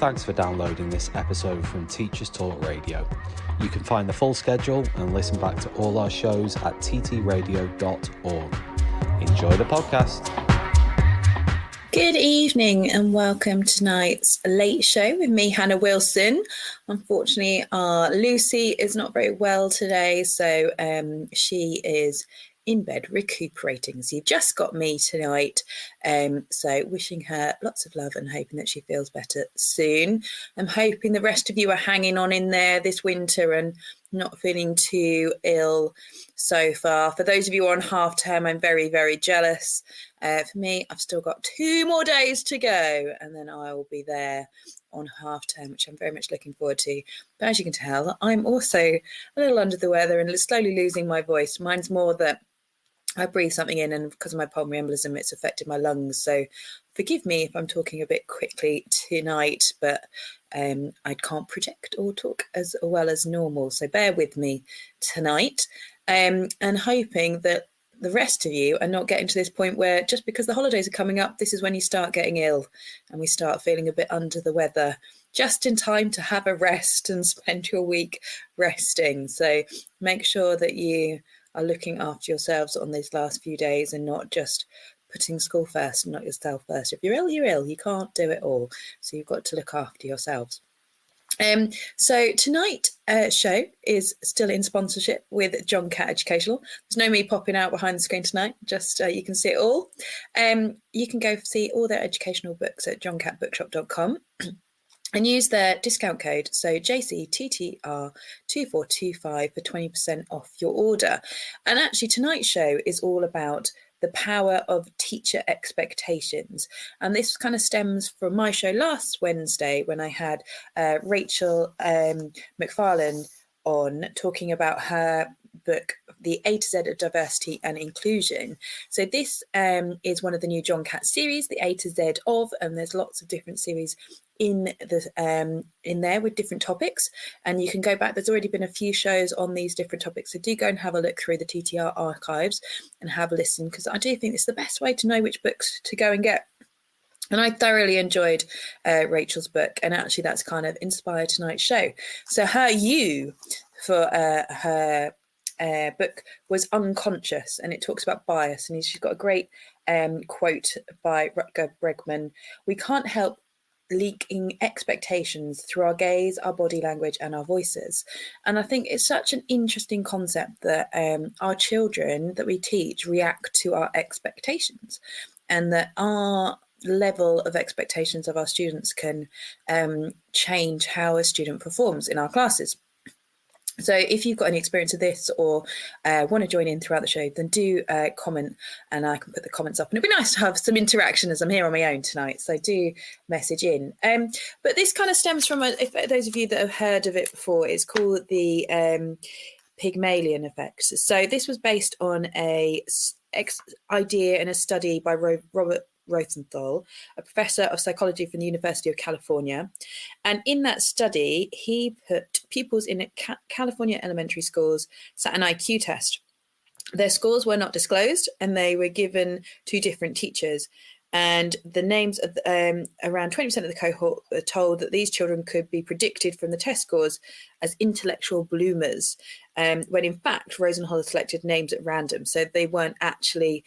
Thanks for downloading this episode from Teachers Talk Radio. You can find the full schedule and listen back to all our shows at ttradio.org. Enjoy the podcast. Good evening and welcome to tonight's Late Show with me, Hannah Wilson. Unfortunately, Lucy is not very well today, so she is in bed recuperating. So you've just got me tonight. So wishing her lots of love and hoping that she feels better soon. I'm hoping the rest of you are hanging on in there this winter and not feeling too ill so far. For those of you on half term, I'm very, very jealous. For me, I've still got 2 more days to go and then I will be there on half term, which I'm very much looking forward to. But as you can tell, I'm also a little under the weather and slowly losing my voice. Mine's more that I breathe something in and because of my pulmonary embolism, it's affected my lungs. So forgive me if I'm talking a bit quickly tonight, but I can't project or talk as well as normal. So bear with me tonight and hoping that the rest of you are not getting to this point where just because the holidays are coming up, this is when you start getting ill and we start feeling a bit under the weather, just in time to have a rest and spend your week resting. So make sure that you are looking after yourselves on these last few days and not just putting school first and not yourself first. If you're ill, you're ill. You can't do it all. So you've got to look after yourselves. So tonight's show is still in sponsorship with John Catt Educational. There's no me popping out behind the screen tonight, just you can see it all. You can go see all their educational books at johncattbookshop.com. And use their discount code, so JCTTR2425 for 20% off your order. And actually tonight's show is all about the power of teacher expectations. And this kind of stems from my show last Wednesday when I had Rachel McFarlane on talking about her book, The A to Z of Diversity and Inclusion. So this is one of the new John Catt series, The A to Z of, and there's lots of different series in there with different topics, and you can go back. There's already been a few shows on these different topics, so do go and have a look through the TTR archives and have a listen, because I do think it's the best way to know which books to go and get. And I thoroughly enjoyed Rachel's book, and actually that's kind of inspired tonight's show. So her for her book was Unconscious, and it talks about bias, and she's got a great quote by Rutger Bregman: "We can't help leaking expectations through our gaze, our body language and our voices." And I think it's such an interesting concept that our children that we teach react to our expectations, and that our level of expectations of our students can change how a student performs in our classes. So if you've got any experience of this or want to join in throughout the show, then do comment and I can put the comments up. And it'd be nice to have some interaction as I'm here on my own tonight. So do message in. But this kind of stems from, if those of you that have heard of it before, it's called the Pygmalion effect. So this was based on a idea and a study by Robert Rosenthal, a professor of psychology from the University of California. And in that study, he put pupils in California elementary schools sat an IQ test. Their scores were not disclosed and they were given to different teachers. And the names of around 20% of the cohort were told that these children could be predicted from the test scores as intellectual bloomers, when in fact Rosenthal had selected names at random. So they weren't actually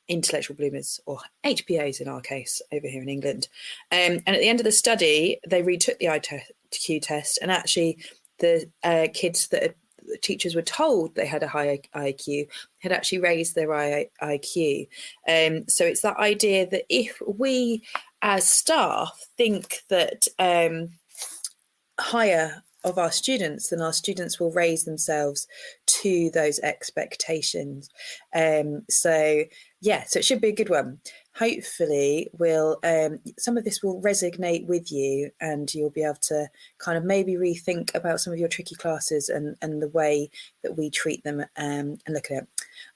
intellectual bloomers, or HPAs in our case over here in England. And at the end of the study, they retook the IQ test, and actually the kids that teachers were told they had a high IQ had actually raised their IQ. So it's that idea that if we as staff think that higher of our students, then our students will raise themselves to those expectations. So it should be a good one. Hopefully some of this will resonate with you, and you'll be able to kind of maybe rethink about some of your tricky classes and the way that we treat them and look at it.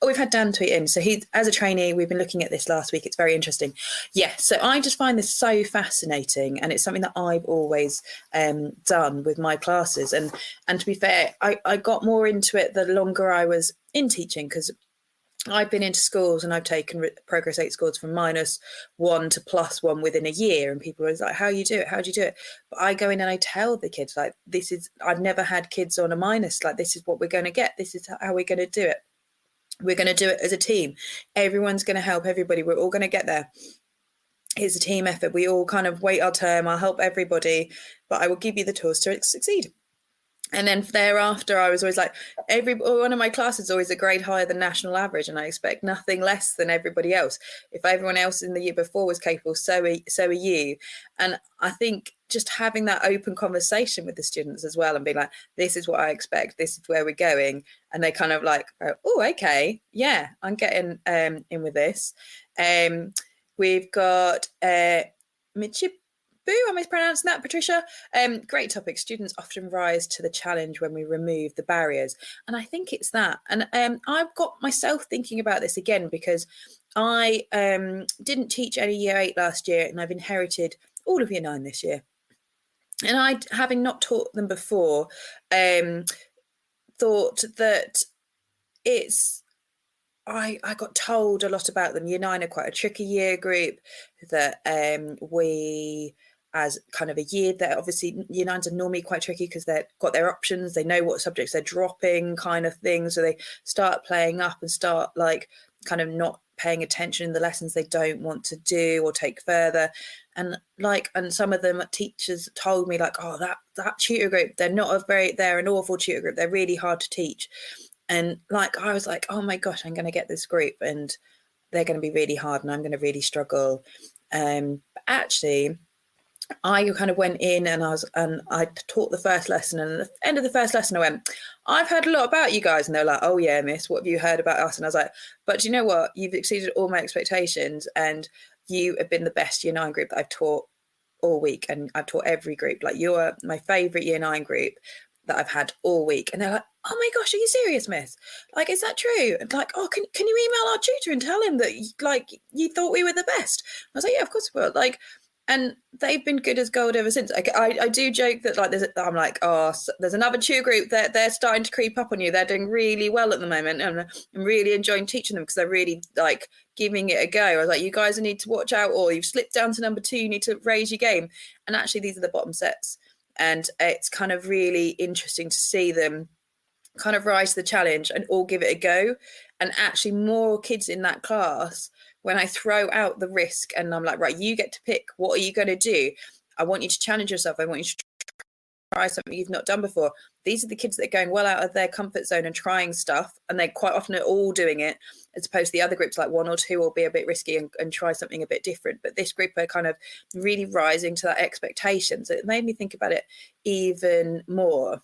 Oh, we've had Dan tweet in. So he, as a trainee, we've been looking at this last week. It's very interesting. Yeah, so I just find this so fascinating, and it's something that I've always done with my classes. And to be fair, I got more into it the longer I was in teaching, because I've been into schools and I've taken progress 8 scores from -1 to +1 within a year, and people are like, how you do it, how do you do it? But I go in and I tell the kids, like, this is, I've never had kids on a minus, like, this is what we're going to get, this is how we're going to do it, we're going to do it as a team, everyone's going to help everybody, we're all going to get there, it's a team effort, we all kind of wait our turn, I'll help everybody, but I will give you the tools to succeed. And then thereafter, I was always like, one of my classes is always a grade higher than national average, and I expect nothing less than everybody else. If everyone else in the year before was capable, so are you. And I think just having that open conversation with the students as well, and being like, this is what I expect, this is where we're going, and they kind of like, oh, okay, yeah, I'm getting in with this. We've got Michip. Am I mispronouncing that, Patricia? Great topic. Students often rise to the challenge when we remove the barriers. And I think it's that. And I've got myself thinking about this again, because I didn't teach any year 8 last year, and I've inherited all of year 9 this year. And I, having not taught them before, thought that it's, I got told a lot about them. Year 9 are quite a tricky year group, that we, as kind of a year, that obviously year 9s are normally quite tricky because they've got their options, they know what subjects they're dropping, kind of thing, so they start playing up and start like kind of not paying attention in the lessons they don't want to do or take further. And some of them teachers told me, like, oh, that tutor group, they're an awful tutor group, they're really hard to teach. And like, I was like, oh my gosh, I'm going to get this group and they're going to be really hard and I'm going to really struggle. But actually, I kind of went in and I taught the first lesson, and at the end of the first lesson I went, I've heard a lot about you guys. And they're like, oh yeah, miss, what have you heard about us? And I was like, but do you know what? You've exceeded all my expectations, and you have been the best year 9 group that I've taught all week. And I've taught every group. Like, you're my favourite year 9 group that I've had all week. And they're like, oh my gosh, are you serious, miss? Like, is that true? And like, oh, can you email our tutor and tell him that, like, you thought we were the best? I was like, yeah, of course we will. Like, and they've been good as gold ever since. I do joke that, like, I'm like, oh, there's another tutor group that they're starting to creep up on you. They're doing really well at the moment, and I'm really enjoying teaching them because they're really like giving it a go. I was like, you guys need to watch out, or you've slipped down to number 2. You need to raise your game. And actually, these are the bottom sets, and it's kind of really interesting to see them kind of rise to the challenge and all give it a go. And actually, more kids in that class, when I throw out the risk and I'm like, right, you get to pick, what are you going to do? I want you to challenge yourself. I want you to try something you've not done before. These are the kids that are going well out of their comfort zone and trying stuff, and they quite often are all doing it, as opposed to the other groups, like 1 or 2 will be a bit risky and try something a bit different. But this group are kind of really rising to that expectation. So it made me think about it even more.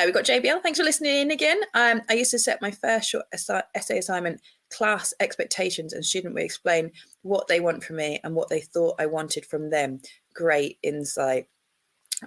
We've got JBL. Thanks for listening in again. I used to set my first short essay assignment class expectations, and student would explain what they want from me and what they thought I wanted from them. Great insight.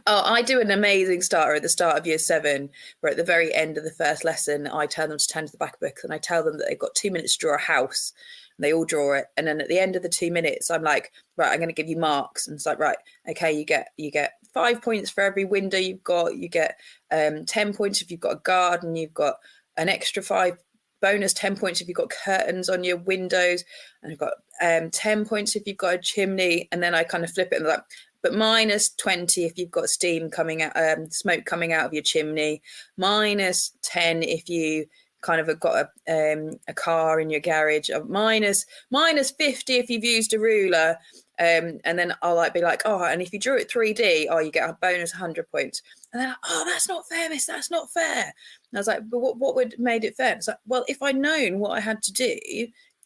Oh, I do an amazing starter at the start of year 7, where at the very end of the first lesson, I tell them to turn to the back book and I tell them that they've got 2 minutes to draw a house, and they all draw it. And then at the end of the 2 minutes, I'm like, right, I'm going to give you marks. And it's like, right, okay, you get 5 points for every window you've got. You get 10 points if you've got a garden. You've got an extra 5 bonus 10 points if you've got curtains on your windows, and you've got 10 points if you've got a chimney. And then I kind of flip it and like, but minus 20 if you've got steam coming out, smoke coming out of your chimney, minus 10 if you kind of have got a car in your garage, minus 50 if you've used a ruler. And then I'll like be like, oh, and if you drew it 3D, oh, you get a bonus 100 points. And they're like, oh, that's not fair, miss, that's not fair. And I was like, but what would made it fair? It's like, well, if I'd known what I had to do,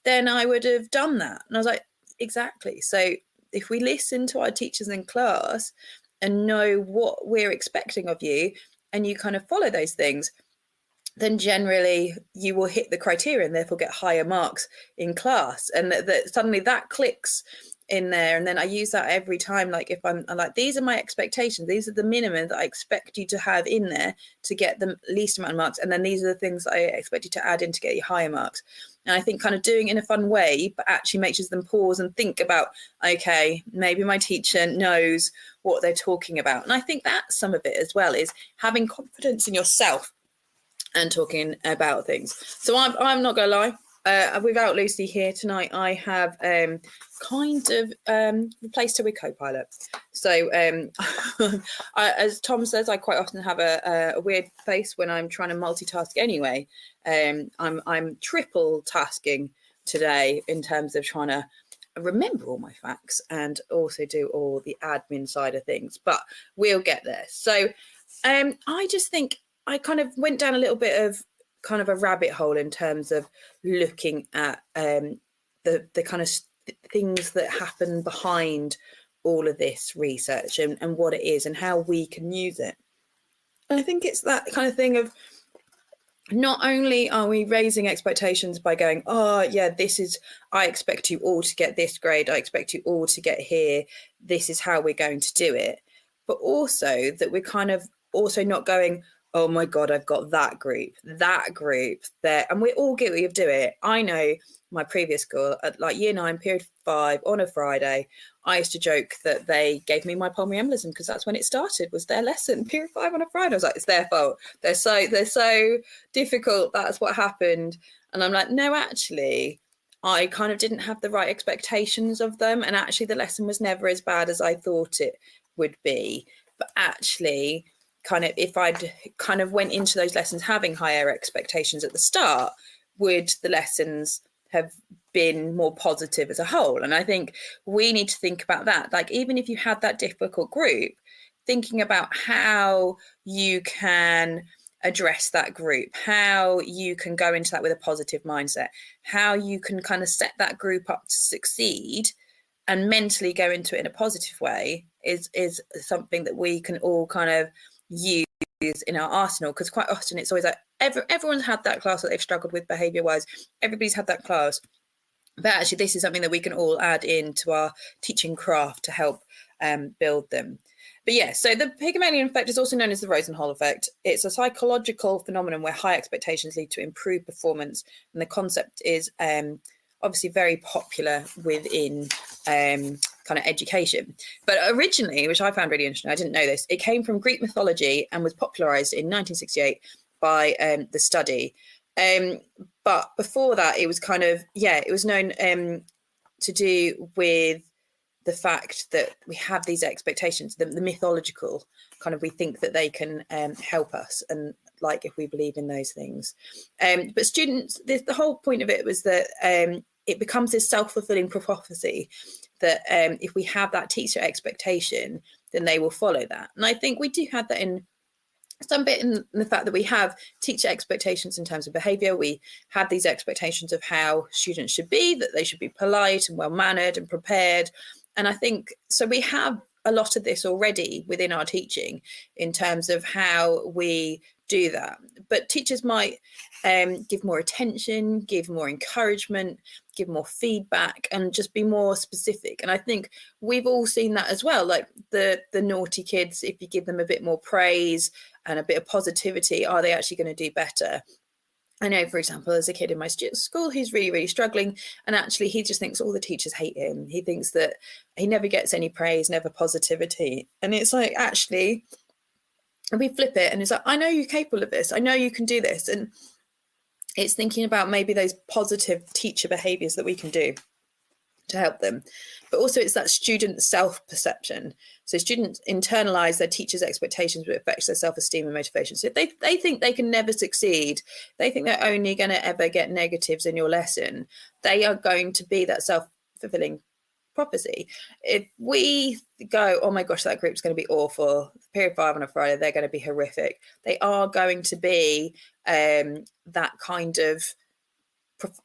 then I would have done that. And I was like, exactly. So if we listen to our teachers in class and know what we're expecting of you, and you kind of follow those things, then generally you will hit the criteria and therefore get higher marks in class. And that suddenly that clicks in there. And then I use that every time. Like, if I'm like, these are my expectations, these are the minimum that I expect you to have in there to get the least amount of marks, and then these are the things I expect you to add in to get you higher marks. And I think kind of doing it in a fun way, but actually makes them pause and think about, okay, maybe my teacher knows what they're talking about. And I think that's some of it as well, is having confidence in yourself and talking about things. So I'm not gonna lie, without Lucy here tonight, I have kind of replaced her with Copilot. So as Tom says, I quite often have a weird face when I'm trying to multitask anyway. I'm triple tasking today in terms of trying to remember all my facts and also do all the admin side of things, but we'll get there. So I just think I kind of went down a little bit of kind of a rabbit hole in terms of looking at the kind of things that happen behind all of this research and what it is and how we can use it. And I think it's that kind of thing of not only are we raising expectations by going, oh yeah, this is, I expect you all to get this grade, I expect you all to get here, this is how we're going to do it, but also that we're kind of also not going, oh my God, I've got that group there. And we're all guilty of doing it. I know my previous school at like year 9, period 5 on a Friday, I used to joke that they gave me my pulmonary embolism because that's when it started, was their lesson, period 5 on a Friday. I was like, it's their fault. They're so difficult. That's what happened. And I'm like, no, actually, I kind of didn't have the right expectations of them. And actually the lesson was never as bad as I thought it would be. But actually, kind of if I'd kind of went into those lessons having higher expectations at the start, would the lessons have been more positive as a whole? And I think we need to think about that. Like, even if you had that difficult group, thinking about how you can address that group, how you can go into that with a positive mindset, how you can kind of set that group up to succeed and mentally go into it in a positive way is something that we can all kind of use in our arsenal. Because quite often it's always like everyone's had that class that they've struggled with behaviour wise, everybody's had that class, but actually this is something that we can all add into our teaching craft to help build them. But yeah, so the Pygmalion effect is also known as the Rosenhall effect. It's a psychological phenomenon where high expectations lead to improved performance, and the concept is obviously very popular within kind of education. But originally, which I found really interesting, I didn't know this, it came from Greek mythology and was popularized in 1968 by The Study. But before that, it was kind of, it was known to do with the fact that we have these expectations, the mythological kind of, we think that they can help us, and like if we believe in those things. But students, the whole point of it was that it becomes this self-fulfilling prophecy that if we have that teacher expectation, then they will follow that. And I think we do have that in some bit in the fact that we have teacher expectations in terms of behaviour. We have these expectations of how students should be, that they should be polite and well-mannered and prepared. And I think, so we have a lot of this already within our teaching in terms of how we do that. But teachers might give more attention, give more encouragement, give more feedback, and just be more specific. And I think we've all seen that as well. Like the naughty kids, if you give them a bit more praise and a bit of positivity, are they actually going to do better? I know, for example, there's a kid in my school who's really, really struggling, and actually he just thinks all the teachers hate him. He thinks that he never gets any praise, never positivity. And it's like, actually, we flip it and it's like, I know you're capable of this. I know you can do this. And it's thinking about maybe those positive teacher behaviours that we can do to help them. But also it's that student self-perception. So students internalise their teachers' expectations, but it affects their self-esteem and motivation. So if they think they can never succeed, they think they're only going to ever get negatives in your lesson, they are going to be that self-fulfilling prophecy. If we go, oh my gosh, that group's going to be awful, period 5 on a Friday, they're going to be horrific, they are going to be that kind of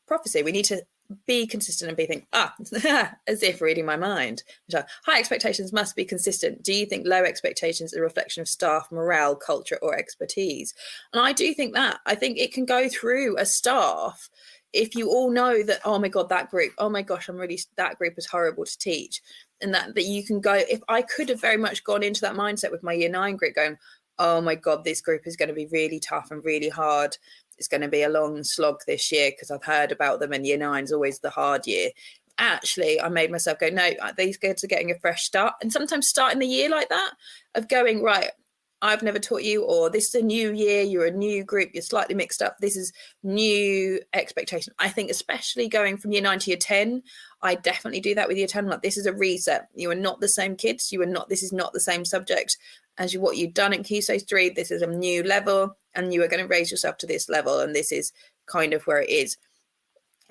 prophecy. We need to be consistent and be thinking, as if reading my mind. So, high expectations must be consistent. Do you think low expectations are a reflection of staff morale, culture, or expertise? And I do think that. I think it can go through a staff if you all know that, oh my God, that group, oh my gosh, that group is horrible to teach. And that you can go, if I could have very much gone into that mindset with my year 9 group going, oh my God, this group is going to be really tough and really hard. It's going to be a long slog this year because I've heard about them, and year 9 is always the hard year. Actually, I made myself go, no, these kids are getting a fresh start. And sometimes starting the year like that, of going, right, I've never taught you, or this is a new year, you're a new group, you're slightly mixed up, this is new expectation. I think especially going from year 9 to year 10, I definitely do that with year 10. Like, this is a reset. You are not the same kids. This is not the same subject as what you've done at Key Stage 3. This is a new level, and you are going to raise yourself to this level, and this is kind of where it is.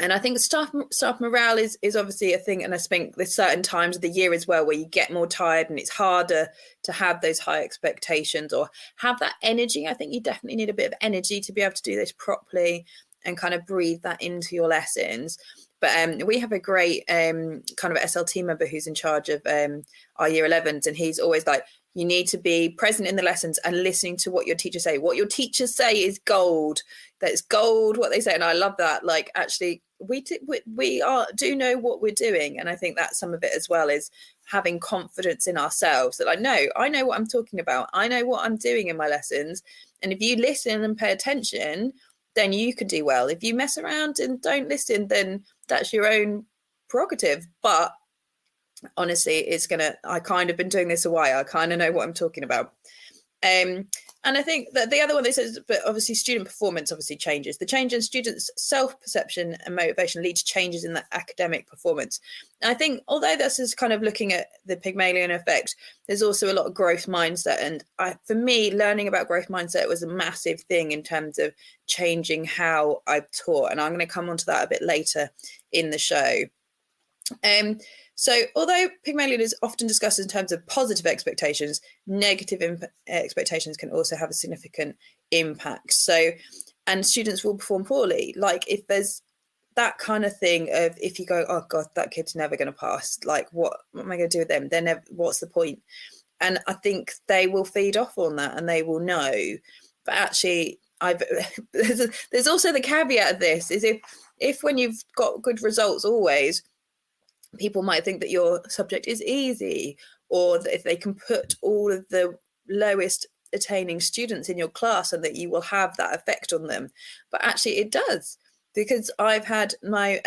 And I think staff morale is obviously a thing. And I think there's certain times of the year as well where you get more tired and it's harder to have those high expectations or have that energy. I think you definitely need a bit of energy to be able to do this properly and kind of breathe that into your lessons. But we have a great kind of SLT member who's in charge of our year 11s, and he's always like, you need to be present in the lessons and listening to what your teachers say. What your teachers say is gold. That's gold, what they say. And I love that. Like, actually, we do know what we're doing. And I think that's some of it as well, is having confidence in ourselves that I know what I'm talking about. I know what I'm doing in my lessons. And if you listen and pay attention, then you can do well. If you mess around and don't listen, then that's your own prerogative. But honestly, I kind of been doing this a while. I kind of know what I'm talking about. And I think that the other one they said, but obviously student performance obviously changes. The change in students' self-perception and motivation lead to changes in the academic performance. And I think although this is kind of looking at the Pygmalion effect, there's also a lot of growth mindset. And for me, learning about growth mindset was a massive thing in terms of changing how I've taught. And I'm going to come onto that a bit later in the show. So although Pygmalion is often discussed in terms of positive expectations, negative expectations can also have a significant impact. So, and students will perform poorly. Like, if there's that kind of thing of, if you go, oh God, that kid's never going to pass, like, what am I going to do with them? They're never, what's the point? And I think they will feed off on that and they will know. But actually, there's also the caveat of this, is if when you've got good results always, people might think that your subject is easy, or that if they can put all of the lowest attaining students in your class and that you will have that effect on them. But actually it does, because I've had my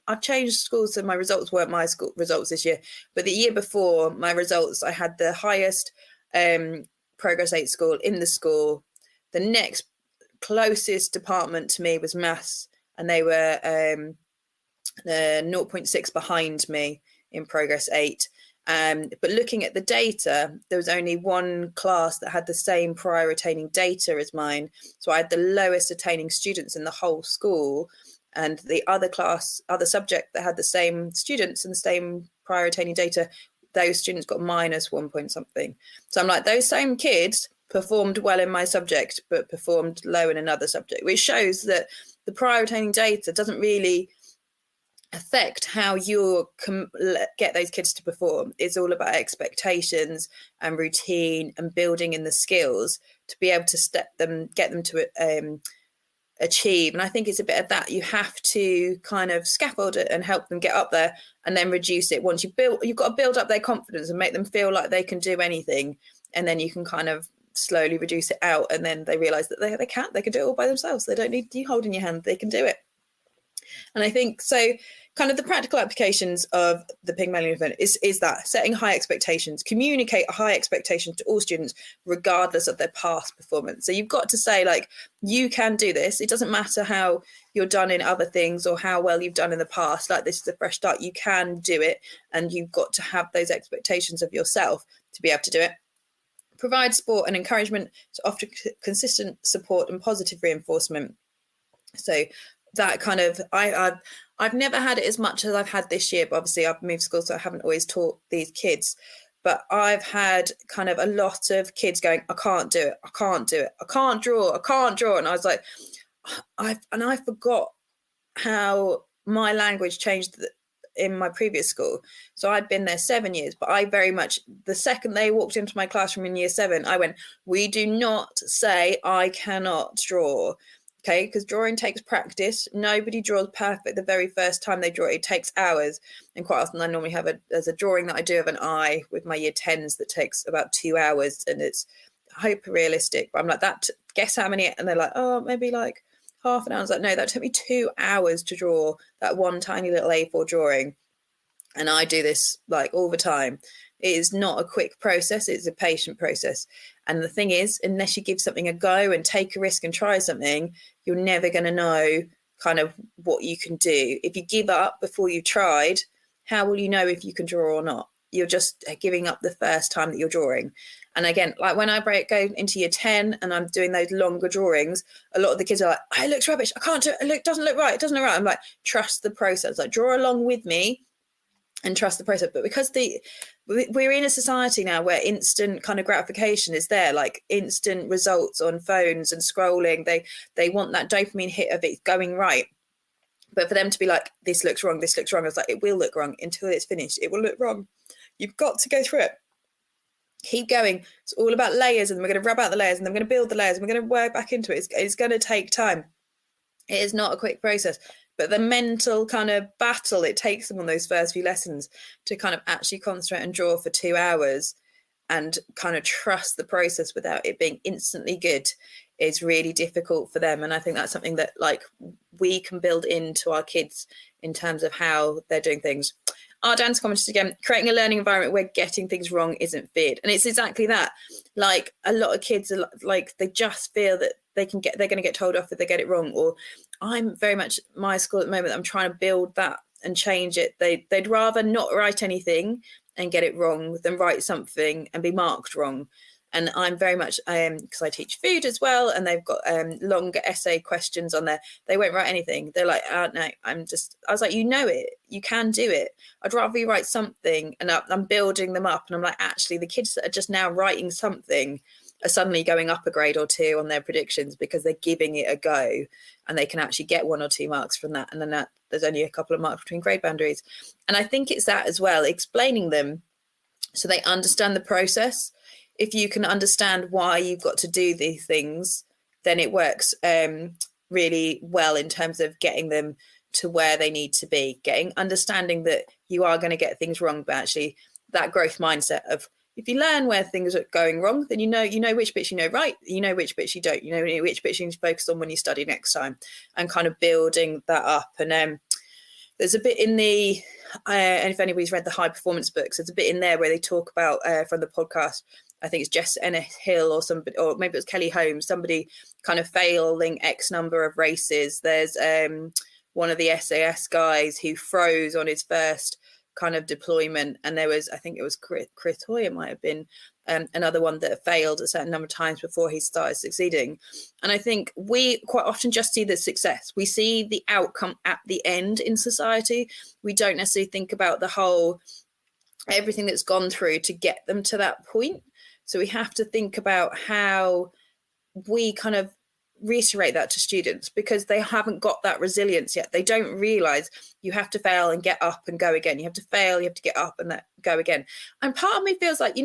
I've changed schools, so my results weren't my school results this year, but the year before, my results, I had the highest Progress 8 school in the school. The next closest department to me was maths, and they were 0.6 behind me in Progress 8. But looking at the data, there was only one class that had the same prior attaining data as mine. So I had the lowest attaining students in the whole school. And the other subject that had the same students and the same prior attaining data, those students got minus 1 point something. So I'm like, those same kids performed well in my subject, but performed low in another subject, which shows that the prior attaining data doesn't really affect how you can get those kids to perform. It's all about expectations and routine and building in the skills to be able to get them to achieve. And I think it's a bit of that. You have to kind of scaffold it and help them get up there, and then reduce it. Once you've got to build up their confidence and make them feel like they can do anything, and then you can kind of slowly reduce it out, and then they realize that they can do it all by themselves. They don't need you holding your hand, they can do it. And I think so kind of the practical applications of the Pygmalion event is that setting high expectations, communicate high expectations to all students, regardless of their past performance. So you've got to say, like, you can do this. It doesn't matter how you're done in other things or how well you've done in the past. Like, this is a fresh start. You can do it. And you've got to have those expectations of yourself to be able to do it. Provide support and encouragement to offer consistent support and positive reinforcement. So that kind of, I've never had it as much as I've had this year, but obviously I've moved schools, so I haven't always taught these kids. But I've had kind of a lot of kids going, I can't do it, I can't do it, I can't draw. And I was like, I forgot how my language changed in my previous school. So I'd been there 7 years, but I very much, the second they walked into my classroom in year 7, I went, we do not say I cannot draw. Okay, because drawing takes practice. Nobody draws perfect the very first time they draw. It takes hours. And quite often I normally have there's a drawing that I do of an eye with my year 10s that takes about 2 hours, and it's hyper realistic. But I'm like, that, guess how many? And they're like, oh, maybe like half an hour. I was like, no, that took me 2 hours to draw that one tiny little A4 drawing. and I do this like all the time. It is not a quick process, it's a patient process. And the thing is, unless you give something a go and take a risk and try something, you're never going to know kind of what you can do. If you give up before you've tried, how will you know if you can draw or not? You're just giving up the first time that you're drawing. And again, like when I go into year 10 and I'm doing those longer drawings, a lot of the kids are like, oh, it looks rubbish. I can't do it. It doesn't look right. It doesn't look right. I'm like, trust the process. Like, draw along with me and trust the process. But because we're in a society now where instant kind of gratification is there, like instant results on phones and scrolling, they want that dopamine hit of it going right. But for them to be like, this looks wrong, this looks wrong, I was like, it will look wrong until it's finished. It will look wrong. You've got to go through it. Keep going. It's all about layers, and we're going to rub out the layers, and then we're going to build the layers, and we're going to work back into it. It's going to take time. It is not a quick process. But the mental kind of battle it takes them on those first few lessons to kind of actually concentrate and draw for 2 hours and kind of trust the process without it being instantly good is really difficult for them. And I think that's something that like we can build into our kids in terms of how they're doing things. Dan's commented again, creating a learning environment where getting things wrong isn't feared. And it's exactly that. Like a lot of kids are like, they just feel that they're going to get told off if they get it wrong. Or I'm very much my school at the moment, I'm trying to build that and change it. They'd rather not write anything and get it wrong than write something and be marked wrong. And I'm very much, because I teach food as well, and they've got longer essay questions on there. They won't write anything. They're like, oh, no, I was like, you know it, you can do it. I'd rather you write something, and I'm building them up. And I'm like, actually, the kids that are just now writing something are suddenly going up a grade or 2 on their predictions because they're giving it a go, and they can actually get 1 or 2 marks from that. And then there's only a couple of marks between grade boundaries. And I think it's that as well, explaining them so they understand the process. If you can understand why you've got to do these things, then it works really well in terms of getting them to where they need to be, understanding that you are going to get things wrong, but actually that growth mindset of, if you learn where things are going wrong, then you know which bits you know right, you know which bits you don't, you know which bits you need to focus on when you study next time, and kind of building that up. And there's a bit in the, and if anybody's read the high performance books, there's a bit in there where they talk about from the podcast, I think it's Jess Ennis Hill or somebody, or maybe it was Kelly Holmes, somebody kind of failing X number of races. There's one of the SAS guys who froze on his first kind of deployment, and there was, I think it was Chris Hoy, it might have been another one that failed a certain number of times before he started succeeding. And I think we quite often just see the success. We see the outcome at the end in society. We don't necessarily think about the whole, everything that's gone through to get them to that point. So we have to think about how we kind of reiterate that to students, because they haven't got that resilience yet. They don't realize you have to fail and get up and go again. You have to fail, you have to get up and go again. And part of me feels like,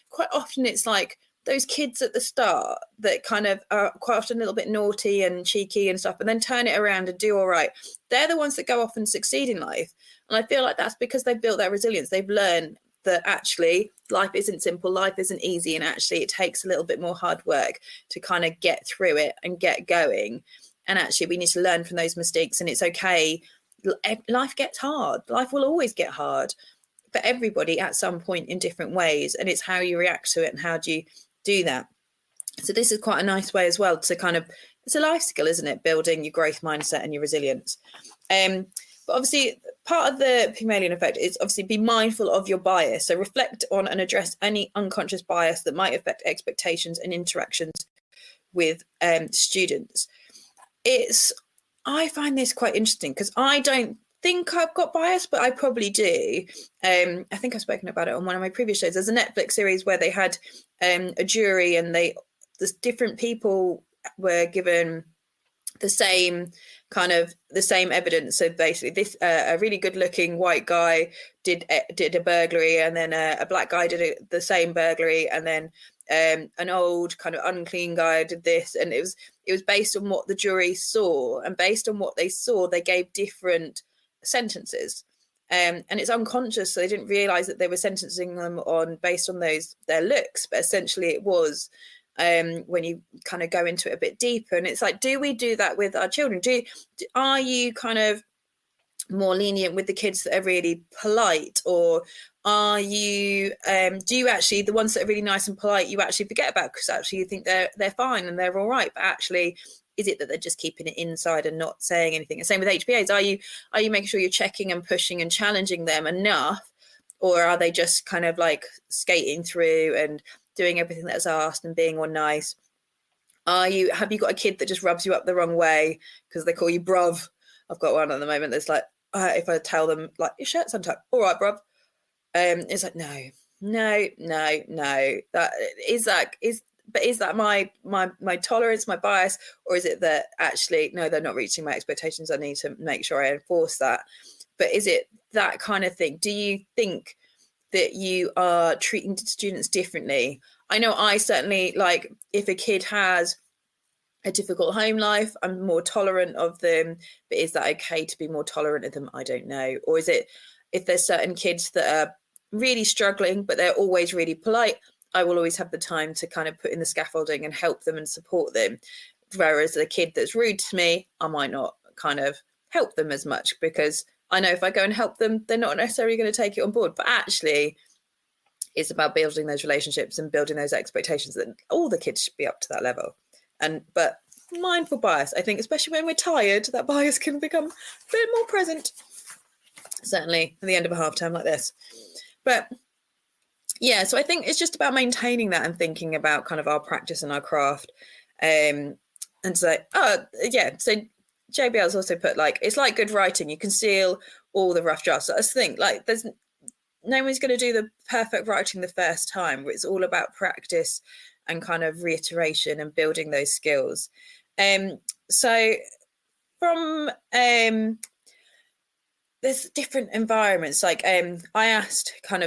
quite often it's like those kids at the start that kind of are quite often a little bit naughty and cheeky and stuff, and then turn it around and do all right. They're the ones that go off and succeed in life. And I feel like that's because they've built that resilience. They've learned that actually life isn't simple, life isn't easy, and actually it takes a little bit more hard work to kind of get through it and get going. And actually we need to learn from those mistakes, and it's okay. Life gets hard. Life will always get hard for everybody at some point in different ways, and it's how you react to it and how do you do that. So this is quite a nice way as well to kind of, it's a life skill, isn't it, building your growth mindset and your resilience. But obviously, part of the Pygmalion effect is obviously be mindful of your bias. So reflect on and address any unconscious bias that might affect expectations and interactions with students. I find this quite interesting because I don't think I've got bias, but I probably do. I think I've spoken about it on one of my previous shows. There's a Netflix series where they had a jury, and the different people were given the same evidence. So basically this a really good looking white guy did a burglary, and then a black guy did the same burglary, and then an old kind of unclean guy did this, and it was based on what the jury saw, and based on what they saw they gave different sentences, and it's unconscious, so they didn't realize that they were sentencing them based on their looks, but essentially it was when you kind of go into it a bit deeper. And it's like, do we do that with our children? Are you kind of more lenient with the kids that are really polite, or are you do you actually, the ones that are really nice and polite, you actually forget about because actually you think they're fine and they're all right, but actually is it that they're just keeping it inside and not saying anything? And same with HBAs. Are you making sure you're checking and pushing and challenging them enough, or are they just kind of like skating through and doing everything that's asked and being all nice? Have you got a kid that just rubs you up the wrong way because they call you bruv? I've got one at the moment that's like, if I tell them like your shirt's untucked, all right, bruv. It's like no. But is that my tolerance, my bias, or is it that actually no, they're not reaching my expectations? I need to make sure I enforce that. But is it that kind of thing? Do you think that you are treating students differently? I know I certainly, like, if a kid has a difficult home life, I'm more tolerant of them, but is that okay to be more tolerant of them? I don't know. Or is it, if there's certain kids that are really struggling but they're always really polite, I will always have the time to kind of put in the scaffolding and help them and support them, whereas the kid that's rude to me, I might not kind of help them as much, because I know if I go and help them, they're not necessarily going to take it on board. But actually, it's about building those relationships and building those expectations that all the kids should be up to that level. But mindful bias, I think, especially when we're tired, that bias can become a bit more present, certainly at the end of a half term like this. But yeah, so I think it's just about maintaining that and thinking about kind of our practice and our craft. And so, so JBL's also put, like, it's like good writing, you conceal all the rough drafts. So I just think, like, there's no one's going to do the perfect writing the first time. It's all about practice and kind of reiteration and building those skills. So from there's different environments, like I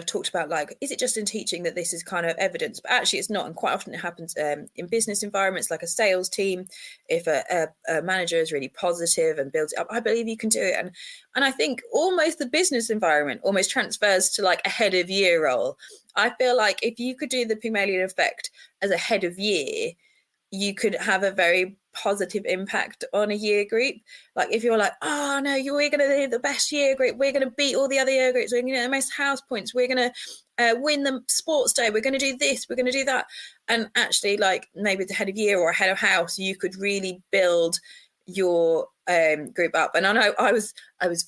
talked about, like, is it just in teaching that this is kind of evidence? But actually it's not, and quite often it happens in business environments, like a sales team. If a manager is really positive and builds it up, I believe you can do it. And I think almost the business environment almost transfers to like a head of year role. I feel like if you could do the Pygmalion effect as a head of year, you could have a very positive impact on a year group. Like if you're like, oh no, we're going to be the best year group, we're going to beat all the other year groups, we're going to get the most house points, we're going to win the sports day, we're going to do this, we're going to do that. And actually, like, maybe the head of year or head of house, you could really build your group up. And I know I was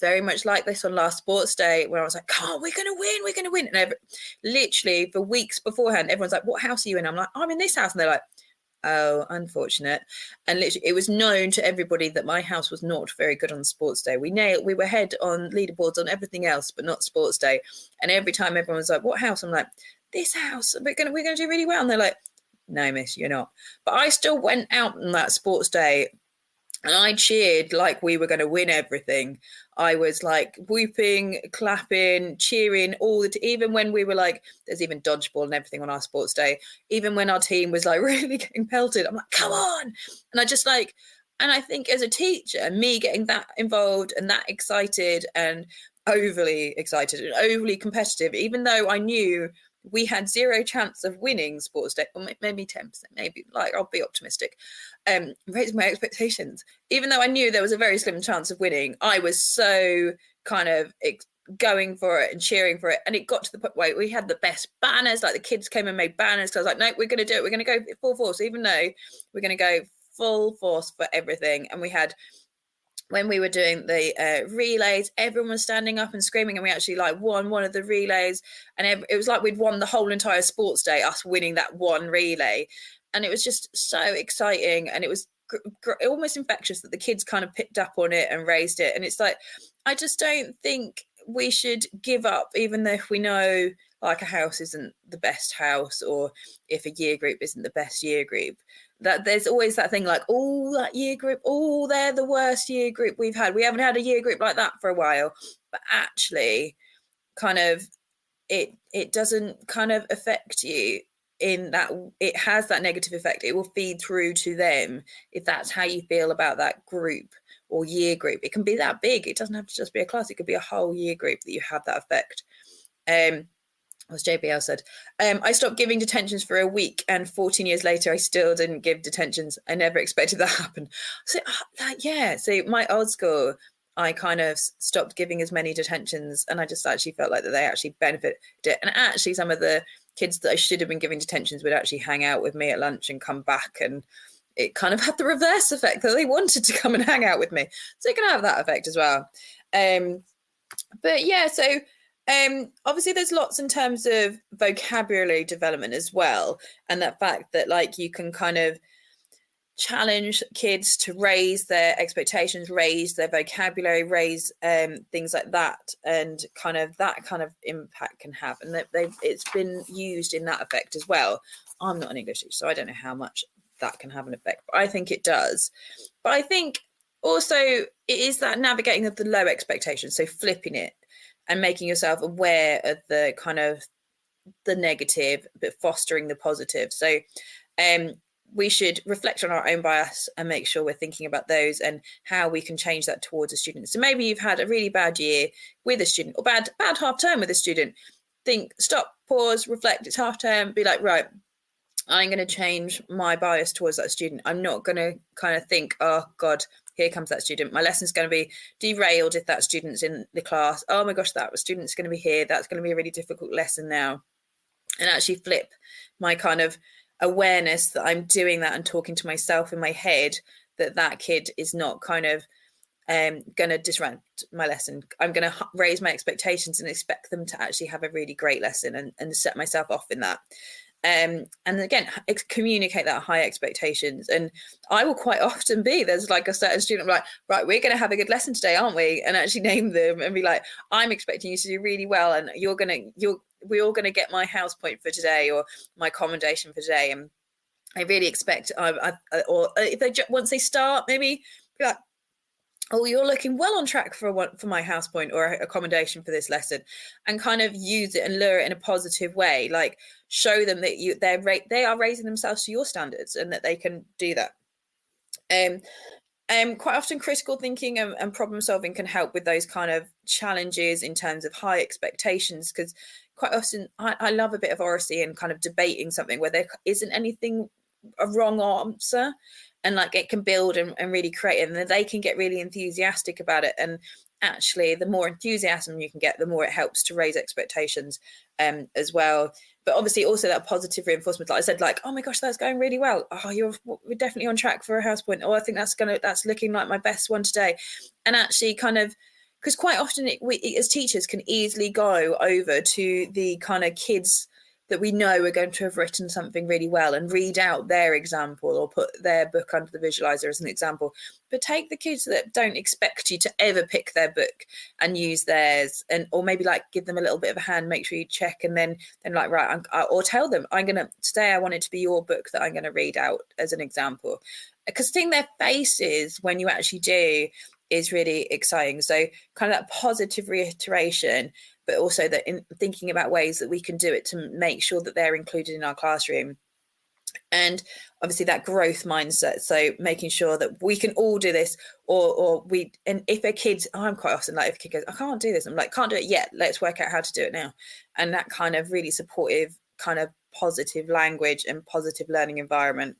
very much like this on last sports day, where I was like, oh, we're going to win. And literally for weeks beforehand, everyone's like, what house are you in? I'm like, I'm in this house. And they're like, oh, unfortunate. And literally it was known to everybody that my house was not very good on sports day. We were ahead on leaderboards on everything else, but not sports day. And every time everyone was like, what house? I'm like, this house, we're gonna do really well. And they're like, no miss, you're not. But I still went out on that sports day and I cheered like we were going to win everything. I was like whooping, clapping, cheering even when we were like, there's even dodgeball and everything on our sports day. Even when our team was like really getting pelted, I'm like, come on. And I just like, and I think as a teacher, me getting that involved and that excited and overly excited and overly competitive, even though I knew we had zero chance of winning sports day, or maybe 10%, maybe, like, I'll be optimistic, raising my expectations. Even though I knew there was a very slim chance of winning, I was so kind of going for it and cheering for it. And it got to the point where we had the best banners, like the kids came and made banners. So I was like, no, we're going to do it. We're going to go full force, even though we're going to go full force for everything. And we had, when we were doing the relays, everyone was standing up and screaming, and we actually like won one of the relays, and it was like we'd won the whole entire sports day, us winning that one relay. And it was just so exciting, and it was almost infectious that the kids kind of picked up on it and raised it. And it's like, I just don't think we should give up, even though if we know like a house isn't the best house, or if a year group isn't the best year group, that there's always that thing like, oh, that year group, oh, they're the worst year group we've had. We haven't had a year group like that for a while. But actually, kind of, it doesn't kind of affect you in that it has that negative effect. It will feed through to them if that's how you feel about that group or year group. It can be that big. It doesn't have to just be a class. It could be a whole year group that you have that effect. As JBL said, I stopped giving detentions for a week, and 14 years later, I still didn't give detentions. I never expected that to happen. So, yeah. So my old school, I kind of stopped giving as many detentions, and I just actually felt like that they actually benefited it. And actually some of the kids that I should have been giving detentions would actually hang out with me at lunch and come back, and it kind of had the reverse effect that they wanted to come and hang out with me. So it can have that effect as well. But yeah, so obviously there's lots in terms of vocabulary development as well, and that fact that like you can kind of challenge kids to raise their expectations, raise their vocabulary, raise things like that, and that kind of impact can have, and it's been used in that effect as well. I'm not an English teacher, so I don't know how much that can have an effect, but I think it does. But I think also it is that navigating of the low expectations, so flipping it and making yourself aware of the kind of the negative but fostering the positive. So we should reflect on our own bias and make sure we're thinking about those and how we can change that towards a student. So maybe you've had a really bad year with a student, or bad half term with a student. Think, stop, pause, reflect, it's half term, be like, right, I'm going to change my bias towards that student. I'm not going to kind of think, oh God, here comes that student. My lesson's going to be derailed if that student's in the class. Oh my gosh, that student's going to be here. That's going to be a really difficult lesson now. And actually flip my kind of awareness that I'm doing that and talking to myself in my head that kid is not kind of going to disrupt my lesson. I'm going to raise my expectations and expect them to actually have a really great lesson and set myself off in that. And again, communicate that high expectations. And I will quite often there's like a certain student like, right, we're going to have a good lesson today, aren't we? And actually name them and be like, I'm expecting you to do really well, and we're all going to get my house point for today or my commendation for today. And I really expect, or if they once they start, maybe be like, oh, you're looking well on track for my house point or a commendation for this lesson, and kind of use it and lure it in a positive way. Like show them that they are raising themselves to your standards and that they can do that. Quite often critical thinking and problem solving can help with those kind of challenges in terms of high expectations, because quite often I love a bit of oracy and kind of debating something where there isn't anything a wrong answer, and like it can build and really create, and then they can get really enthusiastic about it. And actually the more enthusiasm you can get, the more it helps to raise expectations as well. But obviously also that positive reinforcement, like I said, like, oh my gosh, that's going really well. Oh, we're definitely on track for a house point. Oh, I think that's looking like my best one today. And actually kind of, because quite often we as teachers can easily go over to the kind of kids that we know are going to have written something really well and read out their example or put their book under the visualizer as an example. But take the kids that don't expect you to ever pick their book and use theirs, or maybe like give them a little bit of a hand, make sure you check, and then like, right, or tell them, today I want it to be your book that I'm going to read out as an example. Because seeing their faces when you actually do is really exciting. So kind of that positive reiteration, but also that in thinking about ways that we can do it to make sure that they're included in our classroom. And obviously that growth mindset, so making sure that we can all do this, and if a kid, I'm quite often like, if a kid goes, I can't do this, I'm like, can't do it yet, let's work out how to do it now. And that kind of really supportive, kind of positive language and positive learning environment.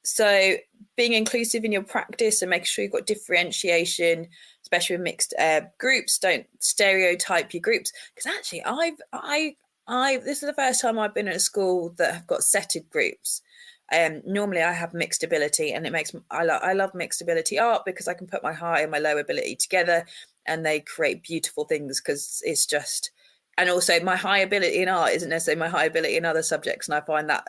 So being inclusive in your practice and making sure you've got differentiation, especially with mixed groups. Don't stereotype your groups, because actually this is the first time I've been at a school that have got setted groups. Normally I have mixed ability, and I love mixed ability art because I can put my high and my low ability together and they create beautiful things, because it's just, and also my high ability in art isn't necessarily my high ability in other subjects, and I find that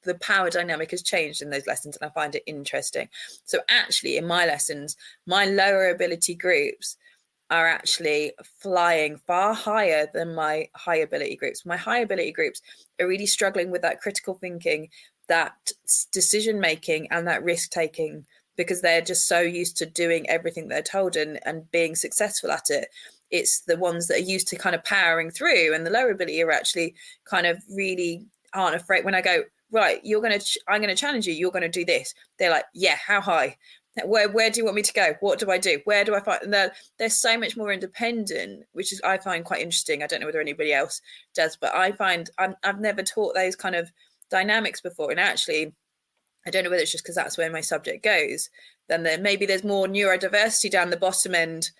the power dynamic has changed in those lessons, and I find it interesting. So actually in my lessons, my lower ability groups are actually flying far higher than my high ability groups. My high ability groups are really struggling with that critical thinking, that decision making, and that risk taking, because they're just so used to doing everything they're told and being successful at it. It's the ones that are used to kind of powering through, and the lower ability are actually kind of really aren't afraid. When I go, right, I'm going to challenge you, you're going to do this, they're like, yeah, how high? Where do you want me to go? What do I do? Where do I find? And they're so much more independent, which is, I find quite interesting. I don't know whether anybody else does, but I find I've never taught those kind of dynamics before. And actually, I don't know whether it's just because that's where my subject goes, then maybe there's more neurodiversity down the bottom end,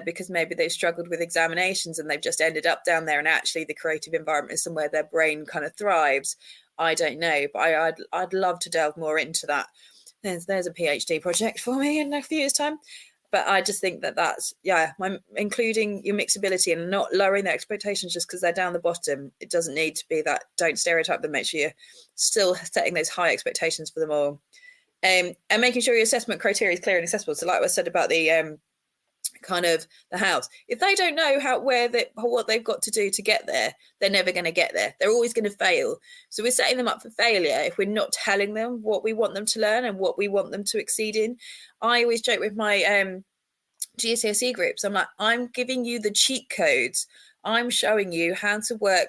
because maybe they've struggled with examinations and they've just ended up down there, and actually the creative environment is somewhere their brain kind of thrives. I don't know, but I'd love to delve more into that. There's a PhD project for me in a few years' time. But I just think that's, including your mixability and not lowering their expectations just because they're down the bottom. It doesn't need to be that. Don't stereotype them. Make sure you're still setting those high expectations for them all. And making sure your assessment criteria is clear and accessible. So like I said about the kind of the house, if they don't know what they've got to do to get there, they're never going to get there. They're always going to fail. So we're setting them up for failure if we're not telling them what we want them to learn and what we want them to exceed in. I always joke with my GCSE groups, I'm like, I'm giving you the cheat codes. I'm showing you how to work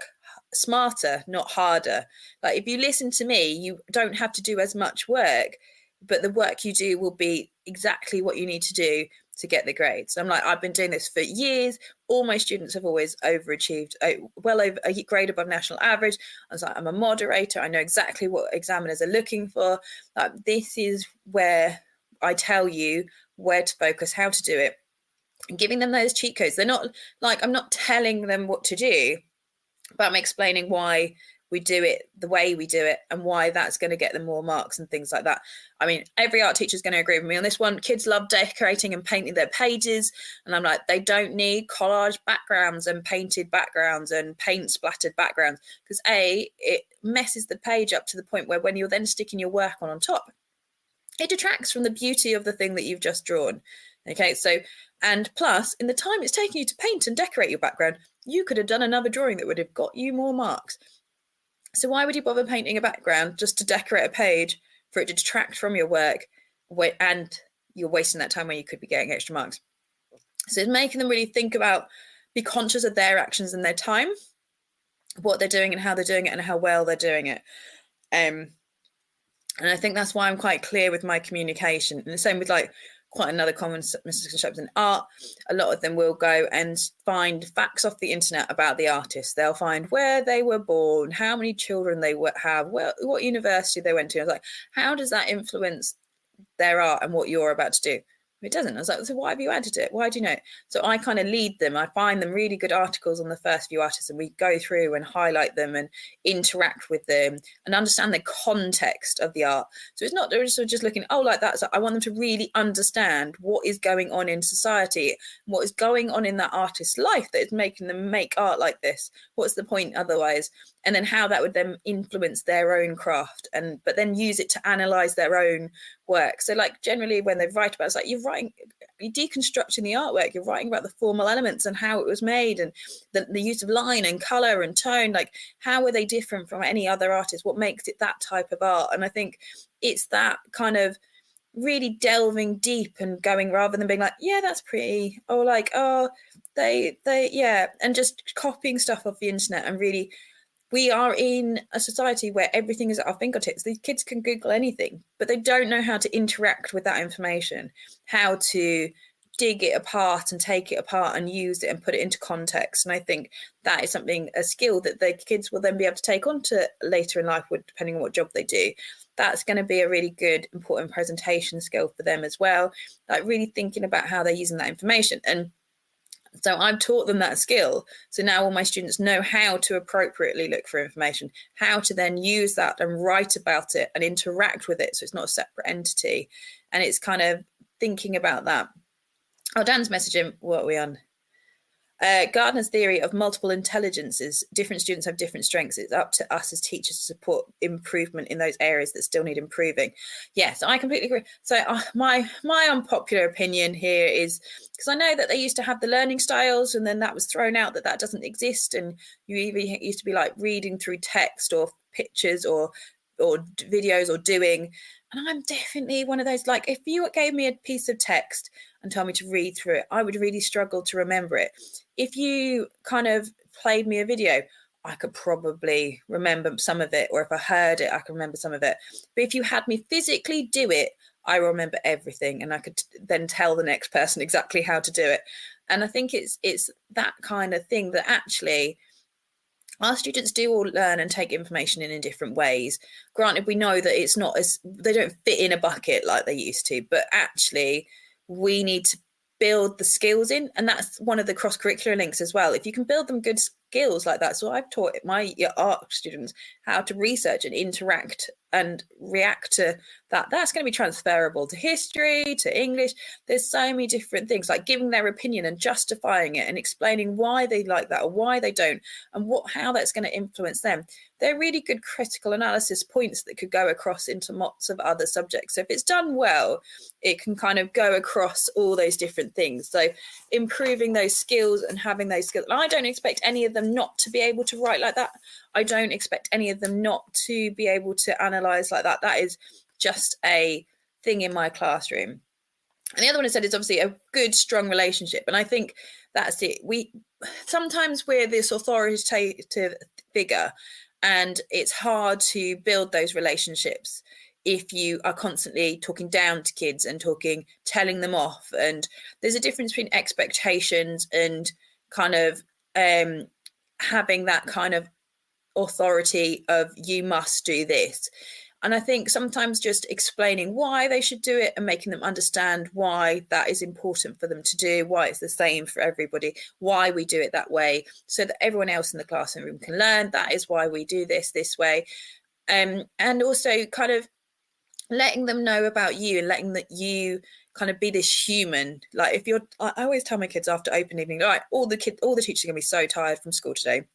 smarter, not harder. Like, if you listen to me, you don't have to do as much work, but the work you do will be exactly what you need to do to get the grades. I'm like, I've been doing this for years. All my students have always overachieved, well over a grade above national average. I was like, I'm a moderator. I know exactly what examiners are looking for. Like, this is where I tell you where to focus, how to do it, and giving them those cheat codes. They're not like, I'm not telling them what to do, but I'm explaining why we do it the way we do it and why that's going to get them more marks and things like that. I mean, every art teacher is going to agree with me on this one. Kids love decorating and painting their pages. And I'm like, they don't need collage backgrounds and painted backgrounds and paint splattered backgrounds, because it messes the page up to the point where when you're then sticking your work on top, it detracts from the beauty of the thing that you've just drawn. Okay, so, and plus, in the time it's taking you to paint and decorate your background, you could have done another drawing that would have got you more marks. So why would you bother painting a background just to decorate a page for it to detract from your work, and you're wasting that time when you could be getting extra marks? So it's making them really think about, be conscious of their actions and their time, what they're doing and how they're doing it and how well they're doing it. And I think that's why I'm quite clear with my communication. And the same with like quite another common misconception in art. A lot of them will go and find facts off the internet about the artist. They'll find where they were born, how many children they have, what university they went to. I was like, how does that influence their art and what you're about to do? It doesn't. I was like, so why have you added it? Why do you know it? So I kind of lead them. I find them really good articles on the first few artists, and we go through and highlight them and interact with them and understand the context of the art. So it's not just looking, like that. So I want them to really understand what is going on in society, what is going on in that artist's life that is making them make art like this. What's the point otherwise? And then how that would then influence their own craft, but then use it to analyze their own work. So like generally when they write about it, it's like you're deconstructing the artwork, you're writing about the formal elements and how it was made, and the use of line and color and tone. Like, how are they different from any other artist? What makes it that type of art? And I think it's that kind of really delving deep and going, rather than being like, yeah, that's pretty, or like, they and just copying stuff off the internet. And really, we are in a society where everything is at our fingertips. These kids can Google anything, but they don't know how to interact with that information, how to dig it apart and take it apart and use it and put it into context. And I think that is a skill that the kids will then be able to take on to later in life, depending on what job they do. That's going to be a really good, important presentation skill for them as well. Like really thinking about how they're using that information. And so I've taught them that skill. So now all my students know how to appropriately look for information, how to then use that and write about it and interact with it. So it's not a separate entity. And it's kind of thinking about that. Oh, Dan's messaging, what are we on? Gardner's theory of multiple intelligences. Different students have different strengths. It's up to us as teachers to support improvement in those areas that still need improving. Yes, I completely agree. So my unpopular opinion here is, because I know that they used to have the learning styles, and then that was thrown out, that doesn't exist. And you even used to be like reading through text or pictures or videos or doing. And I'm definitely one of those, like, if you gave me a piece of text and told me to read through it, I would really struggle to remember it. If you kind of played me a video, I could probably remember some of it, or if I heard it, I can remember some of it. But if you had me physically do it, I remember everything, and I could then tell the next person exactly how to do it. And I think it's that kind of thing that actually our students do all learn and take information in different ways. Granted, we know that it's not as, they don't fit in a bucket like they used to, but actually we need to build the skills in, and that's one of the cross-curricular links as well. If you can build them good skills like that, so I've taught my art students how to research and interact and react to that. That's going to be transferable to history, to English. There's so many different things, like giving their opinion and justifying it and explaining why they like that or why they don't, and how that's going to influence them. They're really good critical analysis points that could go across into lots of other subjects. So if it's done well, it can kind of go across all those different things. So improving those skills and having those skills. And I don't expect any of them not to be able to write like that. I don't expect any of them not to be able to analyze like that. That is just a thing in my classroom. And the other one I said is obviously a good, strong relationship. And I think that's it. Sometimes we're this authoritative figure, and it's hard to build those relationships if you are constantly talking down to kids and telling them off. And there's a difference between expectations and kind of having that kind of authority of you must do this. And I think sometimes just explaining why they should do it and making them understand why that is important for them to do, why it's the same for everybody, why we do it that way, so that everyone else in the classroom can learn that is why we do this way. And also kind of letting them know about you and letting that you kind of be this human. Like I always tell my kids after open evening, all right, all the teachers are going to be so tired from school today.